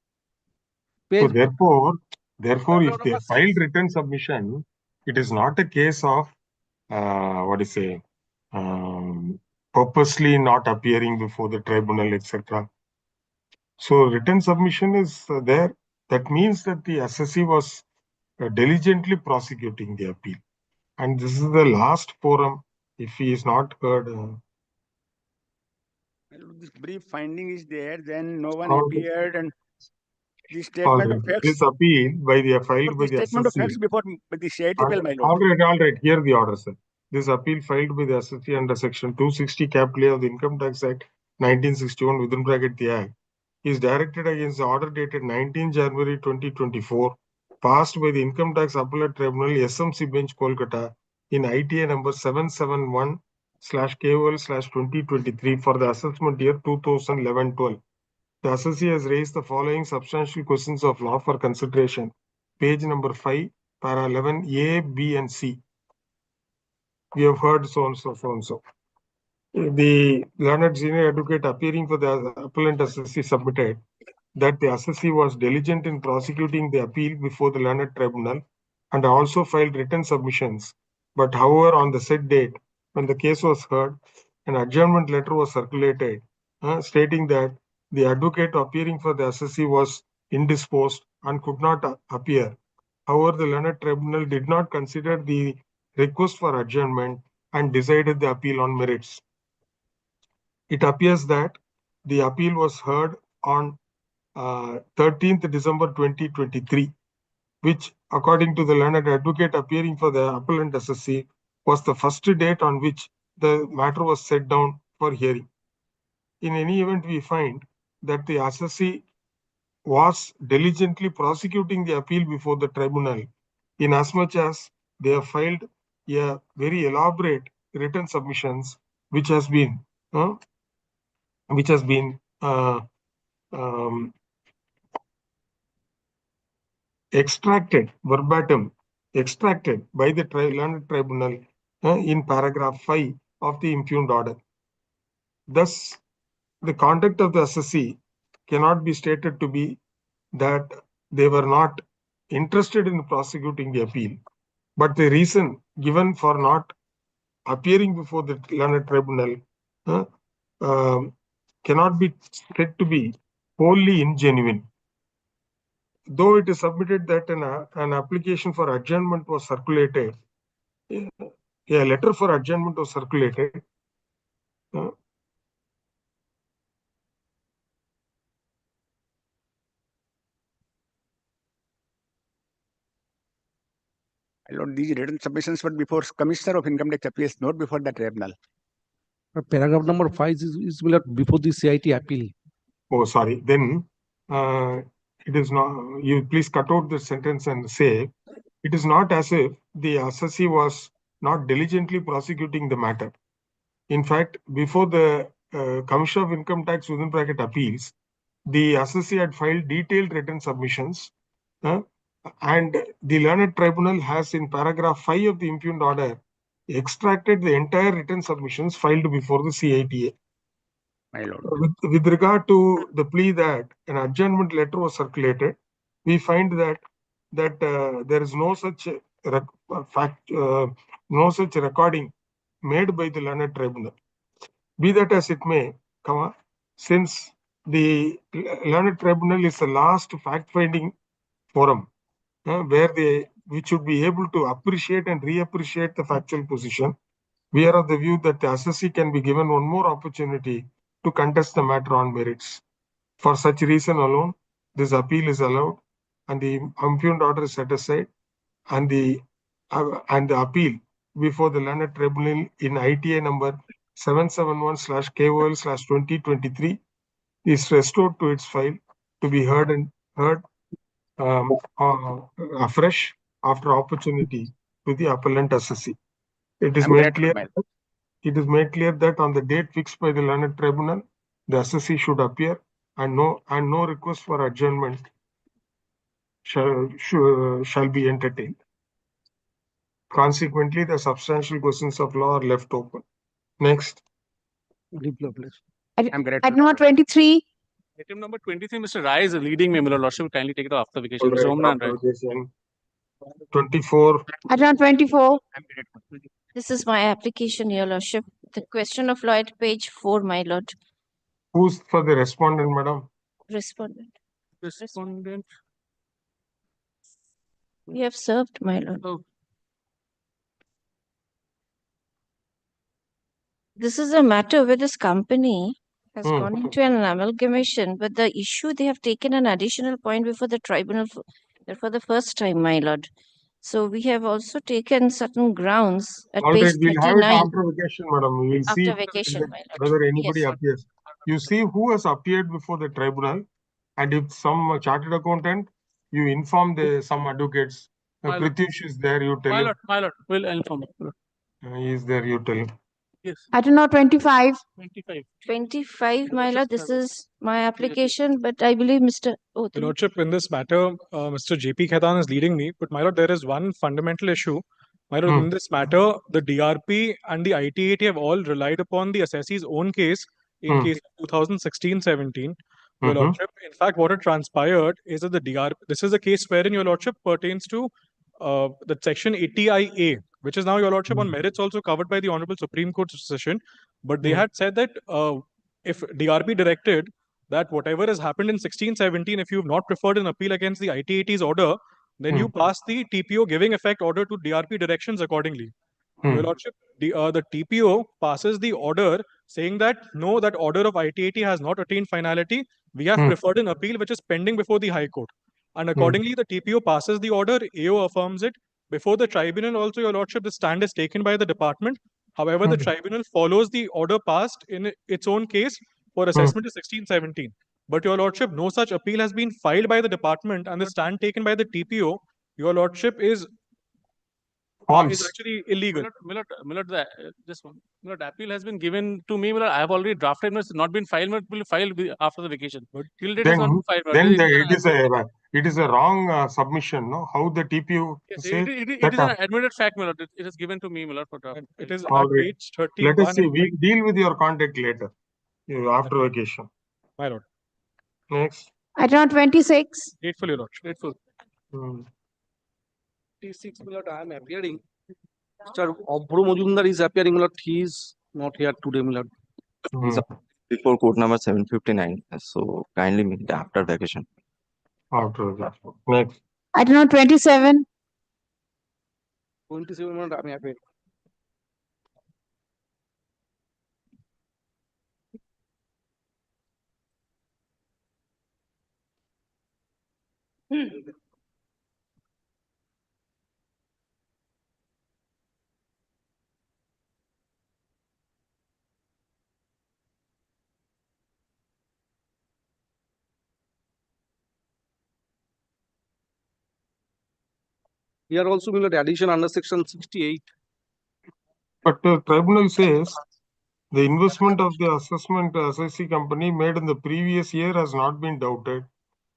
So therefore, if they filed written submission, it is not a case of purposely not appearing before the tribunal, etc. So written submission is there. That means that the SSC was diligently prosecuting the appeal. And this is the last forum. If he is not heard. This brief finding is there, then no one appeared, and the statement of facts. This appeal by the filed by the statement of SSC. facts before the CITPL, my lord. All right. Hear the order, sir. This appeal filed by the SSC under section 260 capital A of the Income Tax Act 1961 within bracket the Act is directed against the order dated 19 January 2024 passed by the Income Tax Appellate Tribunal SMC Bench Calcutta in ITA number 771/KOL/2023 for the assessment year 2011-12. The SSC has raised the following substantial questions of law for consideration. Page number 5, para 11, A, B, and C. We have heard so and so, so and so. The learned senior advocate appearing for the appellant assessee submitted that the assessee was diligent in prosecuting the appeal before the learned tribunal and also filed written submissions. But however, on the said date, when the case was heard, an adjournment letter was circulated stating that the advocate appearing for the assessee was indisposed and could not appear. However, the learned tribunal did not consider the request for adjournment and decided the appeal on merits. It appears that the appeal was heard on 13th December 2023, which, according to the learned advocate appearing for the appellant assessee, was the first date on which the matter was set down for hearing. In any event, we find that the assessee was diligently prosecuting the appeal before the tribunal, in as much as they have filed a very elaborate written submissions, which has been extracted verbatim, extracted by the learned tribunal in paragraph 5 of the impugned order. Thus, the conduct of the assessee cannot be stated to be that they were not interested in prosecuting the appeal, but the reason given for not appearing before the learned tribunal cannot be said to be wholly ingenuine. Though it is submitted that an application for adjournment was circulated, a letter for adjournment was circulated, Lord, these written submissions were before Commissioner of Income Tax Appeals, not before the tribunal. Paragraph number 5 is before the CIT appeal. Oh, sorry. Then it is not. You please cut out the sentence and say it is not as if the assessee was not diligently prosecuting the matter. In fact, before the Commissioner of Income Tax within bracket appeals, the assessee had filed detailed written submissions, and the learned tribunal has, in paragraph 5 of the impugned order, extracted the entire written submissions filed before the CITA. My lord. With regard to the plea that an adjournment letter was circulated, we find that there is no such no such recording made by the learned tribunal. Be that as it may, since the learned tribunal is the last fact-finding forum which should be able to appreciate and reappreciate the factual position, we are of the view that the assessee can be given one more opportunity to contest the matter on merits. For such reason alone, this appeal is allowed and the impugned order is set aside, and the appeal before the learned tribunal in ITA number 771/KOL/2023 is restored to its file to be heard afresh after opportunity to the appellant assessee. It is made clear. It is made clear that on the date fixed by the learned tribunal, the assessee should appear, and no request for adjournment shall be entertained. Consequently, the substantial questions of law are left open. Next. Item number 23. Item number 23, Mr. Rai is leading me. My lordship will kindly take it after vacation. Mr. Omnan, right? 24. Item number 24. This is my application, Your Lordship. The question of law at page 4, my lord. Who's for the respondent, madam? Respondent. Respondent. We have served, my lord. Oh. This is a matter where this company has gone into an amalgamation, but the issue they have taken an additional point before the tribunal for the first time, my lord. So we have also taken certain grounds at All page right, we'll 39. have it after vacation, madam. We will see Vacation, my lord. whether anybody Yes. appears. You see who has appeared before the tribunal, and if some chartered accountant, you inform some advocates. Prithvish is there, you tell him. My lord, will inform. He is there, you tell him. Yes. Item number 25. 25. 25, my lord, this is my application, but I believe Mr. Your Othman. Lordship, in this matter, Mr. J.P. Khaitan is leading me, but my lord, there is one fundamental issue. My lord, in this matter, the DRP and the ITAT have all relied upon the assessee's own case in case of 2016-17. Your Lordship, in fact, what had transpired is that the DRP, this is a case wherein Your Lordship pertains to the section 80IA, which is now, Your Lordship, on merits also covered by the Honorable Supreme Court's decision. But they had said that if DRP directed that whatever has happened in 16-17, if you've not preferred an appeal against the ITAT's order, then you pass the TPO giving effect order to DRP directions accordingly. Your Lordship, the TPO passes the order saying that no, that order of ITAT has not attained finality. We have preferred an appeal which is pending before the High Court. And accordingly, the TPO passes the order, AO affirms it. Before the tribunal also, Your Lordship, the stand is taken by the department. However, the tribunal follows the order passed in its own case for assessment of 16-17. But Your Lordship, no such appeal has been filed by the department, and the stand taken by the TPO, Your Lordship, is actually illegal. This one. Milord, appeal has been given to me. Milord, I have already drafted. It's not been filed. Milord, will file after the vacation. But till date, it's not been filed. Then it is a wrong submission, no? How the TPU Yes, say it is an admitted fact, Milord. It is given to me, Milord, for draft. It is all at right. page 31. Let us see. We deal with your contact later, after vacation. My lord. Next. Item number 26. Grateful, Your Lordship. Grateful. 26, Milord, I am appearing. Mr. Obro Majumdar is appearing, Milord. He is not here today, Milord. Before court number 759. So kindly meet after vacation. After vacation. Next. Item number 27. 27, Milord, I am appearing. Here also, Milord, addition under section 68. But the tribunal says the investment of the assessment assessee company made in the previous year has not been doubted.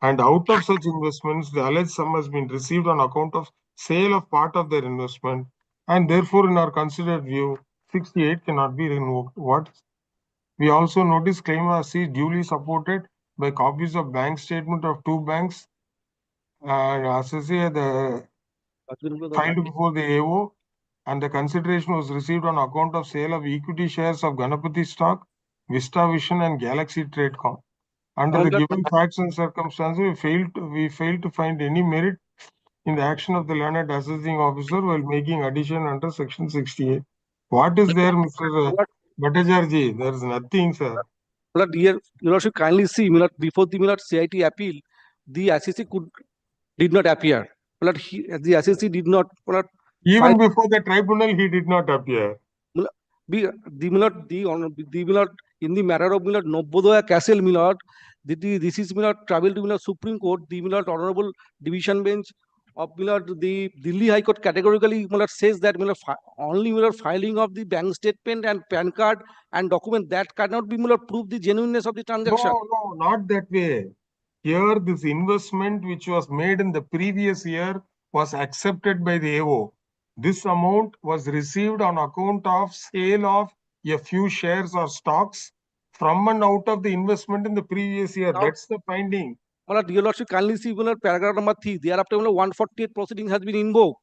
And out of such investments, the alleged sum has been received on account of sale of part of their investment. And therefore, in our considered view, 68 cannot be removed. What? We also notice claim as is duly supported by copies of bank statement of two banks and assessee the filed before the AO, and the consideration was received on account of sale of equity shares of Ganapati stock, Vista Vision, and Galaxy Tradecom. Under the given facts and circumstances, we failed to find any merit in the action of the learned assessing officer while making addition under section 68. What is there, Mr. Bhattacharjee? There is nothing, sir. Milord, here, Your Lordship, kindly see, Milord, before the Milord CIT appeal, the assessee did not appear. Milord, the assessee did not. Milord, even before the tribunal, he did not appear. Milord, in the matter of Milord Nobodaya Castle, Milord, this is Milord travel to Milord Supreme Court, the Milord Honorable Division Bench of Milord, the Delhi High Court categorically Milord says that Milord only Milord filing of the bank statement and PAN card and document that cannot be Milord prove the genuineness of the transaction. No, not that way. Here, this investment which was made in the previous year was accepted by the AO. This amount was received on account of sale of a few shares or stocks from and out of the investment in the previous year. That's the finding. Milord, Your Lordship, kindly see Milord paragraph number 3. Thereafter, Milord 148 proceedings has been invoked.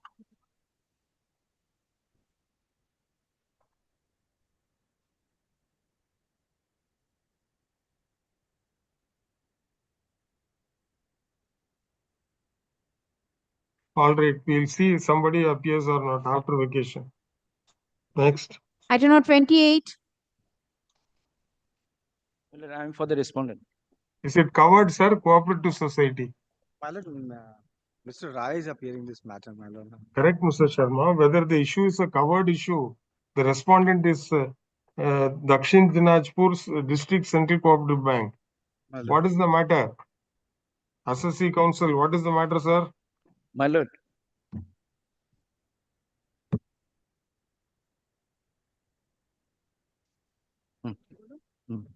All right, we'll see if somebody appears or not after vacation. Next. Item number 28. I'm for the respondent. Is it covered, sir? Cooperative society. My lord, Mr. Rai is appearing this matter, my lord. Correct, Mr. Sharma. Whether the issue is a covered issue, the respondent is Dakshin Dinajpur District Central Cooperative Bank. What is the matter? Assessee Council, what is the matter, sir? My lord.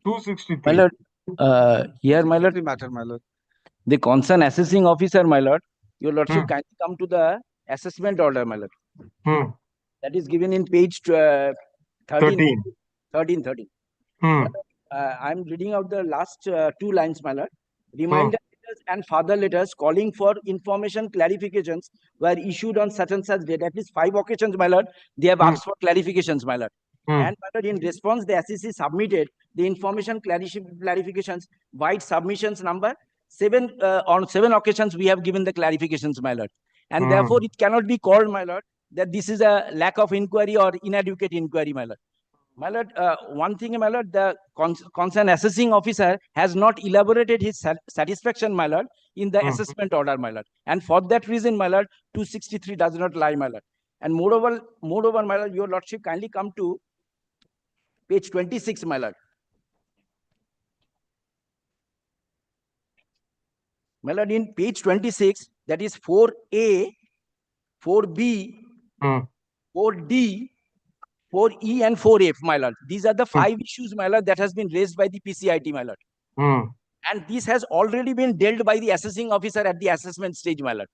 263. My lord, here, my lord, matter, my lord. the concerned assessing officer, my lord, your lordship Hmm. kindly come to the assessment order, my lord. Hmm. That is given in page 13. 13. Hmm. I'm reading out the last two lines, my lord. Reminder letters and further letters calling for information clarifications were issued on such and such date. At least 5 occasions, my lord, they have asked for clarifications, my lord. And my lord, in response, the SEC submitted the information clarifications by submissions number 7. On 7 occasions, we have given the clarifications, my lord. And therefore, it cannot be called, my lord, that this is a lack of inquiry or inadequate inquiry, my lord. My lord, one thing, my lord, the concerned assessing officer has not elaborated his satisfaction, my lord, in the assessment order, my lord. And for that reason, my lord, 263 does not lie, my lord. And moreover, my lord, your lordship kindly come to page 26, my lord. My lord, in page 26, that is 4A, 4B, 4D, 4E, and 4F, my lord. These are the 5 issues, my lord, that has been raised by the PCIT, my lord. And this has already been dealt by the assessing officer at the assessment stage, my lord.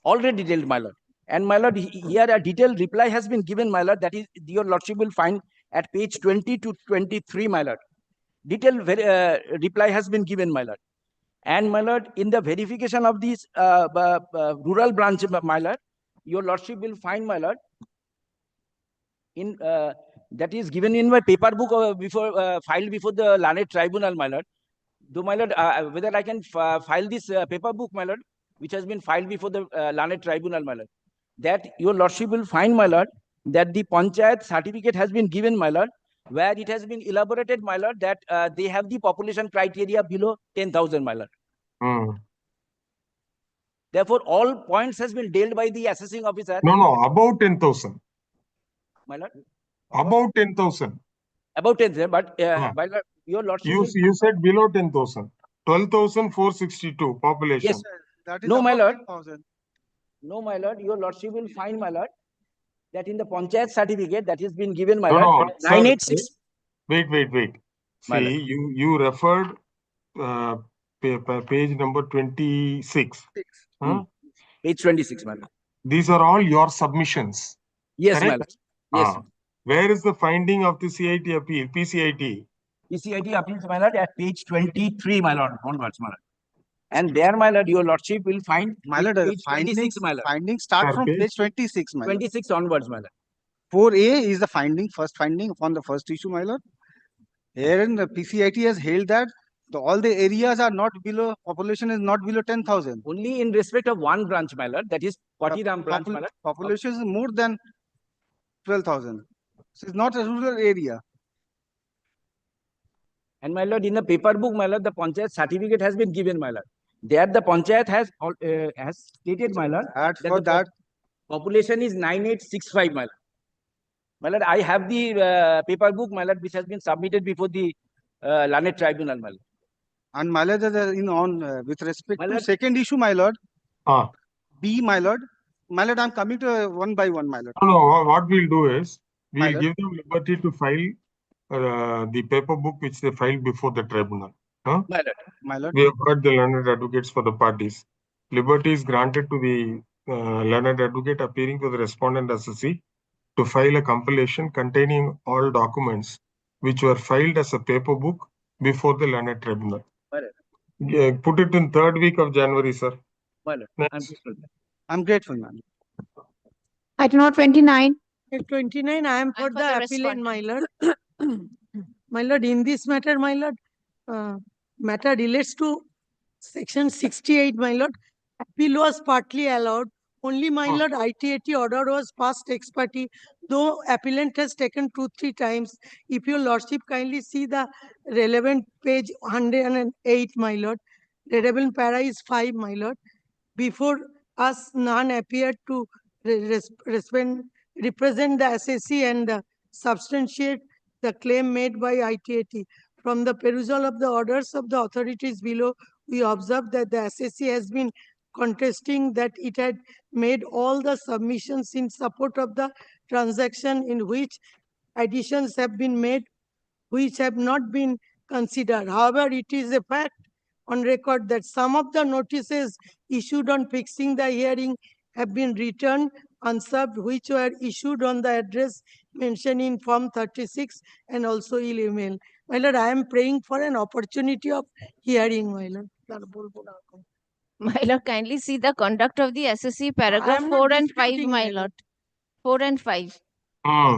Already dealt, my lord. And my lord, here a detailed reply has been given, my lord. That is, your lordship will find at page 20 to 23, my lord. Detailed reply has been given, my lord. And my lord, in the verification of this rural branch, my lord, your lordship will find, my lord, in that is given in my paper book before filed before the learned tribunal, my lord. Though, my lord, whether I can file this paper book, my lord, which has been filed before the learned tribunal, my lord, that your lordship will find, my lord, that the panchayat certificate has been given, my lord, where it has been elaborated, my lord, that they have the population criteria below 10,000, my lord. Therefore, all points has been dealt by the assessing officer. No, about 10,000. My lord? About 10,000. About 10,000, but my lord, your lordship You said below 10,000. 12,462 population. Yes, that is no, my lord. 10,000. No, my lord, your lordship will find, my lord, that in the panchayat certificate that has been given, my No, lord, sir, 986. Wait. My See, you referred page number 26. Page 26, my lord. These are all your submissions. Yes, correct? my lord. Yes. Where is the finding of the CIT appeal, PCIT? PCIT appeals, my lord, at page 23, my lord, onwards, my lord. And there, my lord, your lordship will find My lord, page 26, my lord. findings start from page 26, my lord. 26 onwards, my lord. 4A is the first finding upon the first issue, my lord. Herein, the PCIT has held that all the areas are not below, population is not below 10,000. Only in respect of one branch, my lord, that is Patiram branch, my lord. Population is more than 12,000. So it's not a rural area. And my lord, in the paper book, my lord, the panchayat certificate has been given, my lord. There the panchayat has stated, my lord, that the population is 9865, my lord. My lord, I have the paper book, my lord, which has been submitted before the learned tribunal, my lord. And my lord, with respect to second issue, my lord, B, my lord, I'm coming to one by one, my lord. No, what we'll do is, we'll give them liberty to file the paper book which they filed before the tribunal. My lord. We have heard the learned advocates for the parties. Liberty is granted to the learned advocate appearing for the respondent assessee to file a compilation containing all documents which were filed as a paper book before the learned tribunal. Put it in 3rd week of January, sir. I'm grateful, ma'am. Item number 29. At 29, I am for the appellant, my lord. My lord, in this matter, my lord, matter relates to section 68, my lord. Appeal was partly allowed. Only, my lord, ITAT order was passed ex parte, though appellant has taken 2-3 times. If your lordship kindly see the relevant page 108, my lord. Relevant para is 5, my lord. Before us, none appeared to represent the assessee and substantiate the claim made by ITAT. From the perusal of the orders of the authorities below, we observe that the assessee has been contesting that it had made all the submissions in support of the transaction in which additions have been made which have not been considered. However, it is a fact on record that some of the notices issued on fixing the hearing have been returned unserved, which were issued on the address mentioned in Form 36 and also email. My Lord, I am praying for an opportunity of hearing, my Lord. My Lord, kindly see the conduct of the SSC paragraph am 4 not and 5, disputing, my my Lord. 4 and 5. Hmm.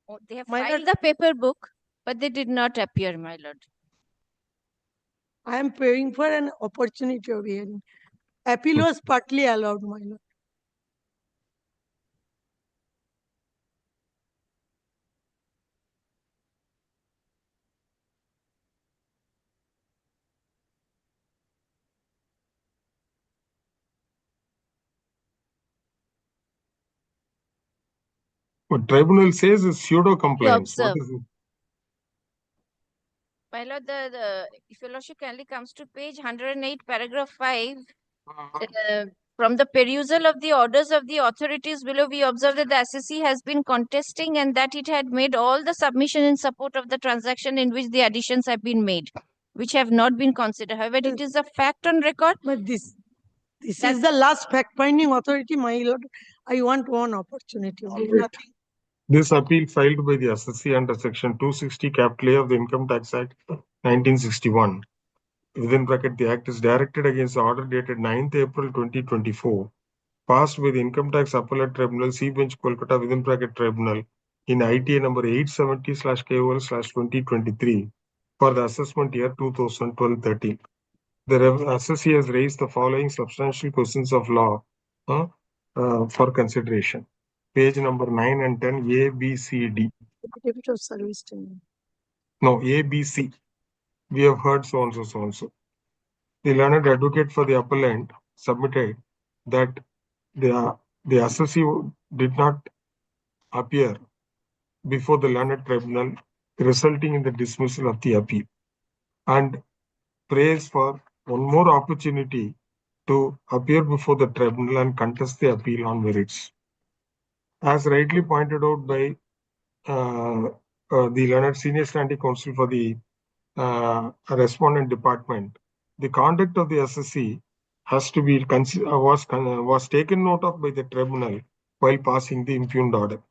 Oh, they have My filed the paper book, but they did not appear, my Lord. I am praying for an opportunity of hearing. Appeal was partly allowed, my Lord. What tribunal says is pseudo compliance. What observe. is it? My Lord, if your Lordship kindly comes to page 108, paragraph 5, from the perusal of the orders of the authorities below, we observe that the SSC has been contesting and that it had made all the submission in support of the transaction in which the additions have been made, which have not been considered. However, it is a fact on record. But this is the last fact-finding authority, my Lord. I want one opportunity. Nothing. This appeal filed by the SSC under Section 260 Capital A of the Income Tax Act 1961. Within bracket, the Act is directed against the order dated 9th April 2024, passed by the Income Tax Appellate Tribunal, C Bench, Calcutta, within bracket Tribunal, in ITA number 870/KOL/2023 for the assessment year 2012-13. The SSC has raised the following substantial questions of law for consideration. Page number 9 and 10, A, B, C, D. Affidavit of service to No, A, B, C. We have heard so and so, so and so. The learned advocate for the appellant submitted that the assessee did not appear before the learned tribunal, resulting in the dismissal of the appeal, and prays for one more opportunity to appear before the tribunal and contest the appeal on merits. As rightly pointed out by the learned senior standing counsel for the respondent department, the conduct of the SSC has to be was taken note of by the tribunal while passing the impugned order.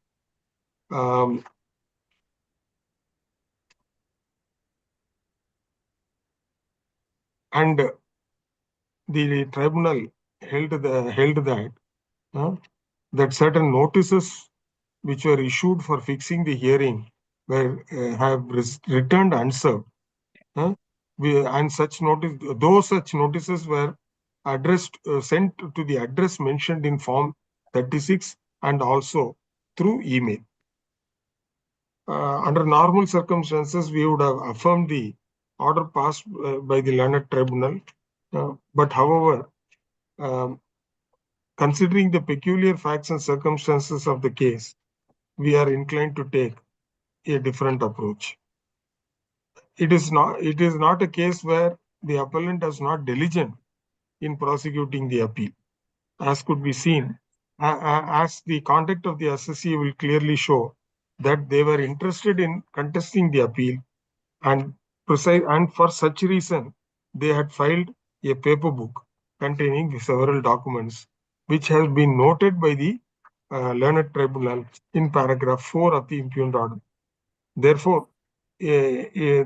And the tribunal held that certain notices which were issued for fixing the hearing were have returned unserved. And such notices were addressed, sent to the address mentioned in Form 36 and also through email. Under normal circumstances, we would have affirmed the order passed by the learned tribunal. But however, considering the peculiar facts and circumstances of the case, we are inclined to take a different approach. It is not a case where the appellant is not diligent in prosecuting the appeal, as could be seen, as the conduct of the SSC will clearly show that they were interested in contesting the appeal, and for such reason they had filed a paper book containing several documents, which has been noted by the learned tribunal in paragraph 4 of the impugned order. Therefore, the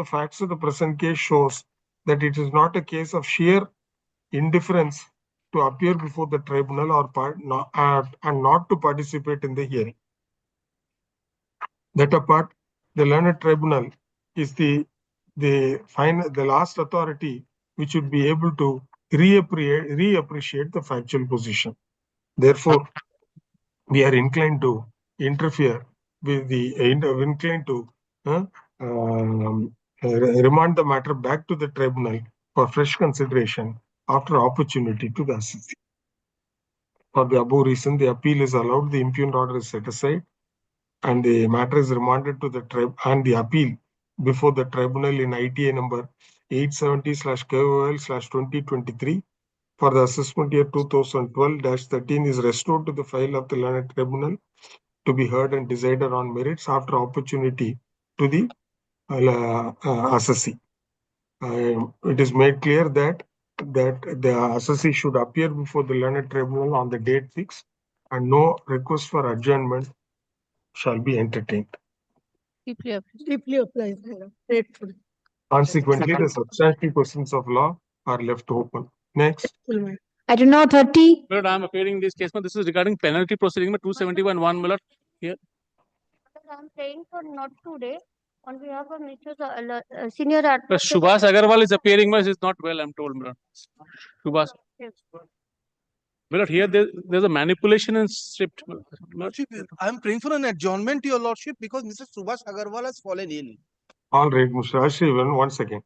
facts of the present case shows that it is not a case of sheer indifference to appear before the tribunal and not to participate in the hearing. That apart, the learned tribunal is the last authority which would be able to reappreciate the factual position. Therefore, we are inclined to interfere with inclined to remand the matter back to the tribunal for fresh consideration after opportunity to the SSC. For the above reason, the appeal is allowed, the impugned order is set aside, and the matter is remanded to the and the appeal before the tribunal in ITA number 870/KOL/2023 for the assessment year 2012-13 is restored to the file of the learned tribunal to be heard and decided on merits after opportunity to the assessee. It is made clear that the assessee should appear before the learned tribunal on the date fixed, and no request for adjournment shall be entertained. Deeply applies. Grateful. Consequently, the substantial questions of law are left open. Next. Item number 30. Lord, I am appearing this case. This is regarding penalty proceeding 271(1). Lord, here. I'm praying for not today on behalf of Mr. Senior Advocate. Subhas Agarwal is appearing, but is not well, I'm told. Subhas. Lord, here there's a manipulation and script. Lordship, I'm praying for an adjournment, Your Lordship, because Mr. Subhas Agarwal has fallen ill. All right, Mr. Ashrivan, 1 second.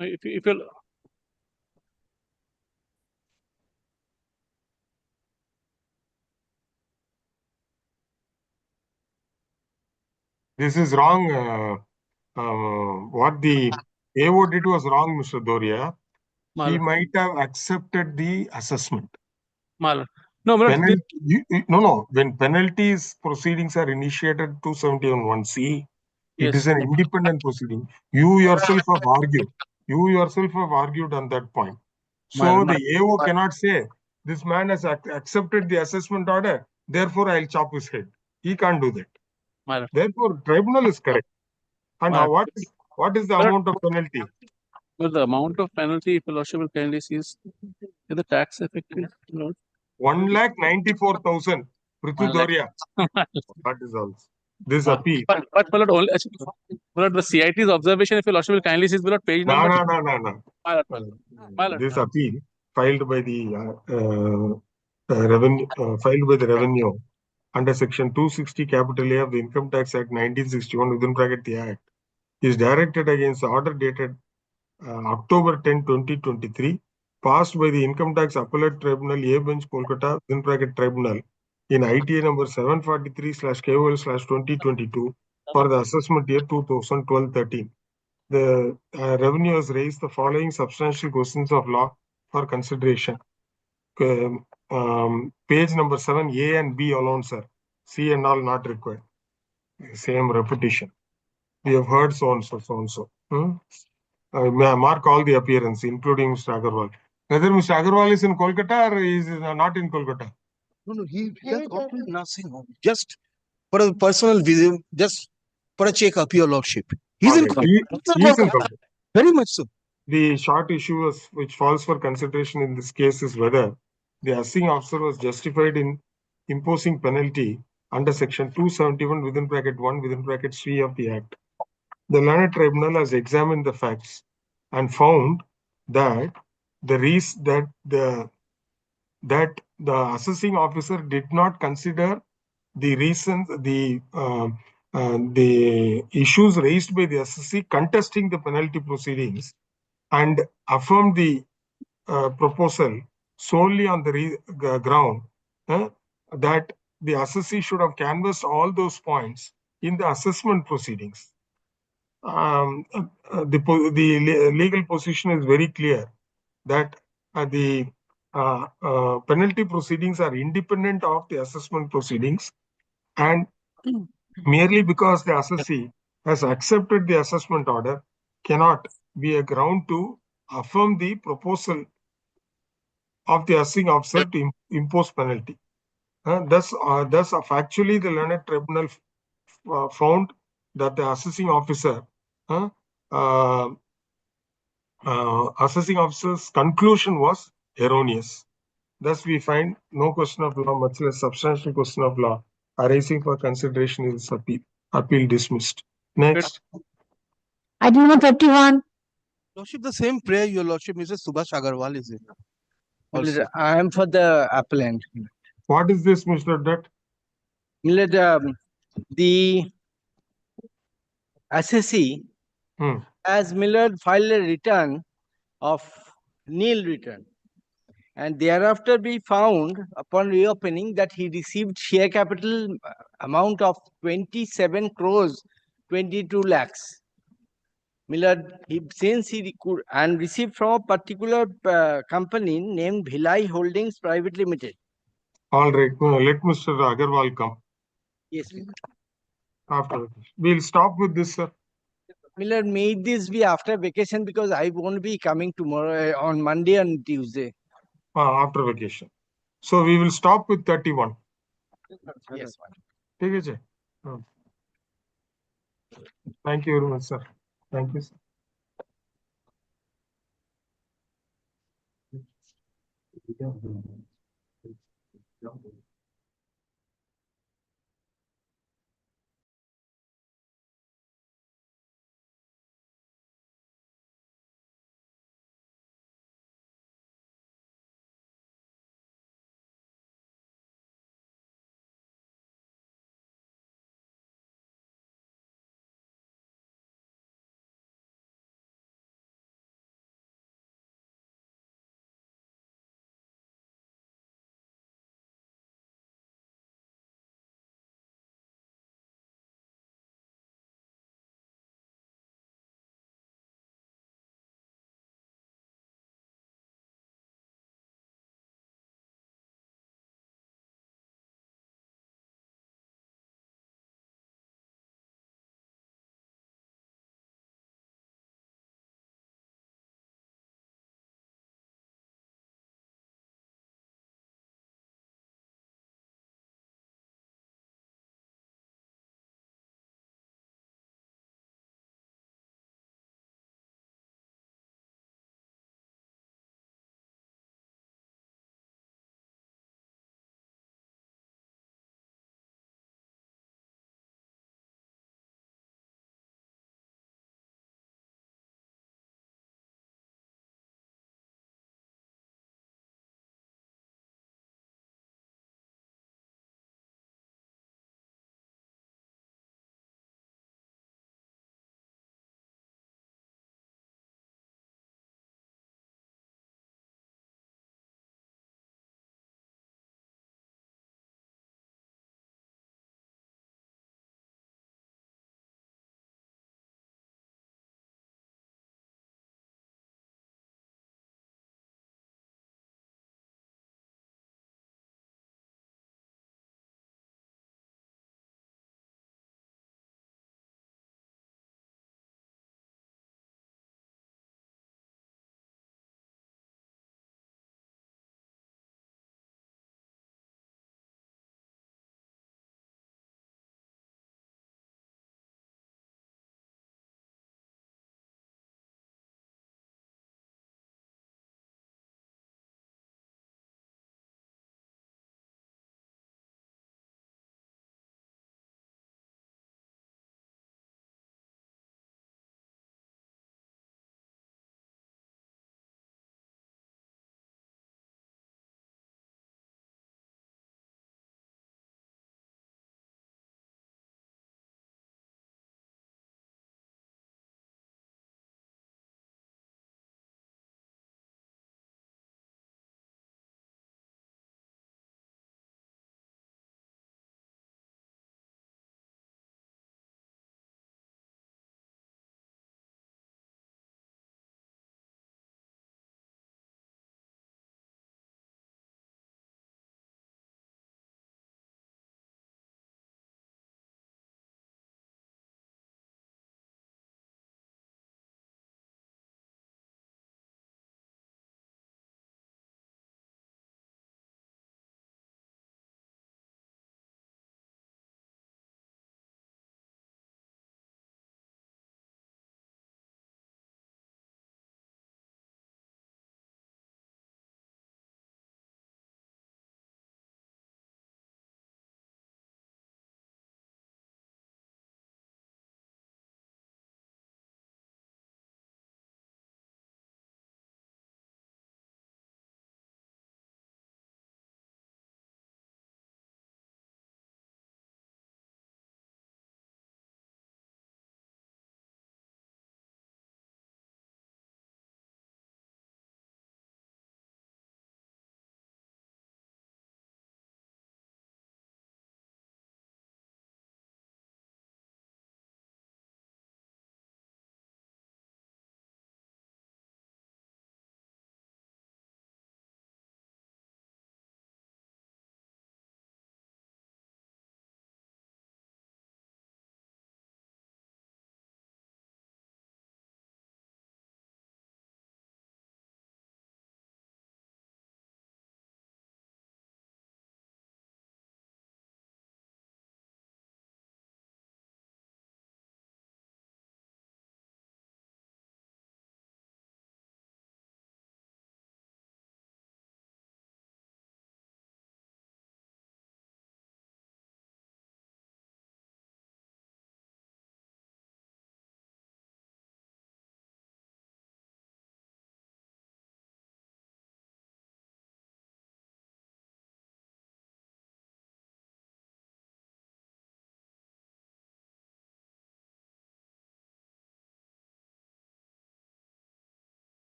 If you'll This is wrong. What the AO did was wrong, Mr. Doria. He might have accepted the assessment. No, no. When penalties proceedings are initiated 271(1)(c), it is an independent proceeding. You yourself have argued. You yourself have argued on that point. So the AO cannot say this man has accepted the assessment order, therefore I'll chop his head. He can't do that. Therefore, tribunal is correct. And what is the amount of penalty? Well, the amount of penalty, if the Lordship will kindly sees the tax effective. 1,94,000. Prithu Doria. That is all. This appeal. But only the CIT's observation, if your Lordship will kindly sees page number. No. This appeal filed by the revenue under section 260 capital A of the Income Tax Act 1961 within bracket the Act is directed against the order dated October 10, 2023, passed by the Income Tax Appellate Tribunal A Bench Kolkata within bracket Tribunal in ITA number 743/KOL/2022 for the assessment year 2012-13. The revenue has raised the following substantial questions of law for consideration. Page number 7, A and B alone, sir. C and all not required. Same repetition. We have heard so and so. Mark all the appearance, including Mr. Agarwal. Whether Mr. Agarwal is in Kolkata or is not in Kolkata? No, he has got to nursing home. Just for a personal visit, just for a check-up, Your Lordship. He's in Kolkata. He is in Kolkata. Very much so. The short issue which falls for consideration in this case is whether the assessing officer was justified in imposing penalty under section 271 within bracket 1 within bracket 3 of the Act. The learned tribunal has examined the facts and found that the assessing officer did not consider the reasons, the issues raised by the assessee contesting the penalty proceedings, and affirmed the proposal solely on the ground that the assessee should have canvassed all those points in the assessment proceedings. The legal position is very clear that the penalty proceedings are independent of the assessment proceedings, and merely because the assessee has accepted the assessment order cannot be a ground to affirm the proposal of the assessing officer to impose penalty. Thus, factually, the learned tribunal found that the assessing officer's conclusion was erroneous. Thus, we find no question of law, much less substantial question of law, arising for consideration in this appeal dismissed. Next. Item number 31. Lordship, the same prayer, Your Lordship, Mr. Subhash Agarwal is in. Also. I am for the appellant. What is this, Mr. Dutt? The assessee has filed a return of nil return. and thereafter be found upon reopening that he received share capital amount of 27 crores 22 lakhs. Since he and received from a particular company named Bhilai Holdings Private Limited. All right, let Mr. Agarwal come. Yes, after. We'll stop with this, sir. Miller, may this be after vacation because I won't be coming tomorrow on Monday and Tuesday. After vacation. So we will stop with 31. Yes. Take it, sir. Thank you very much, sir. Thank you, sir.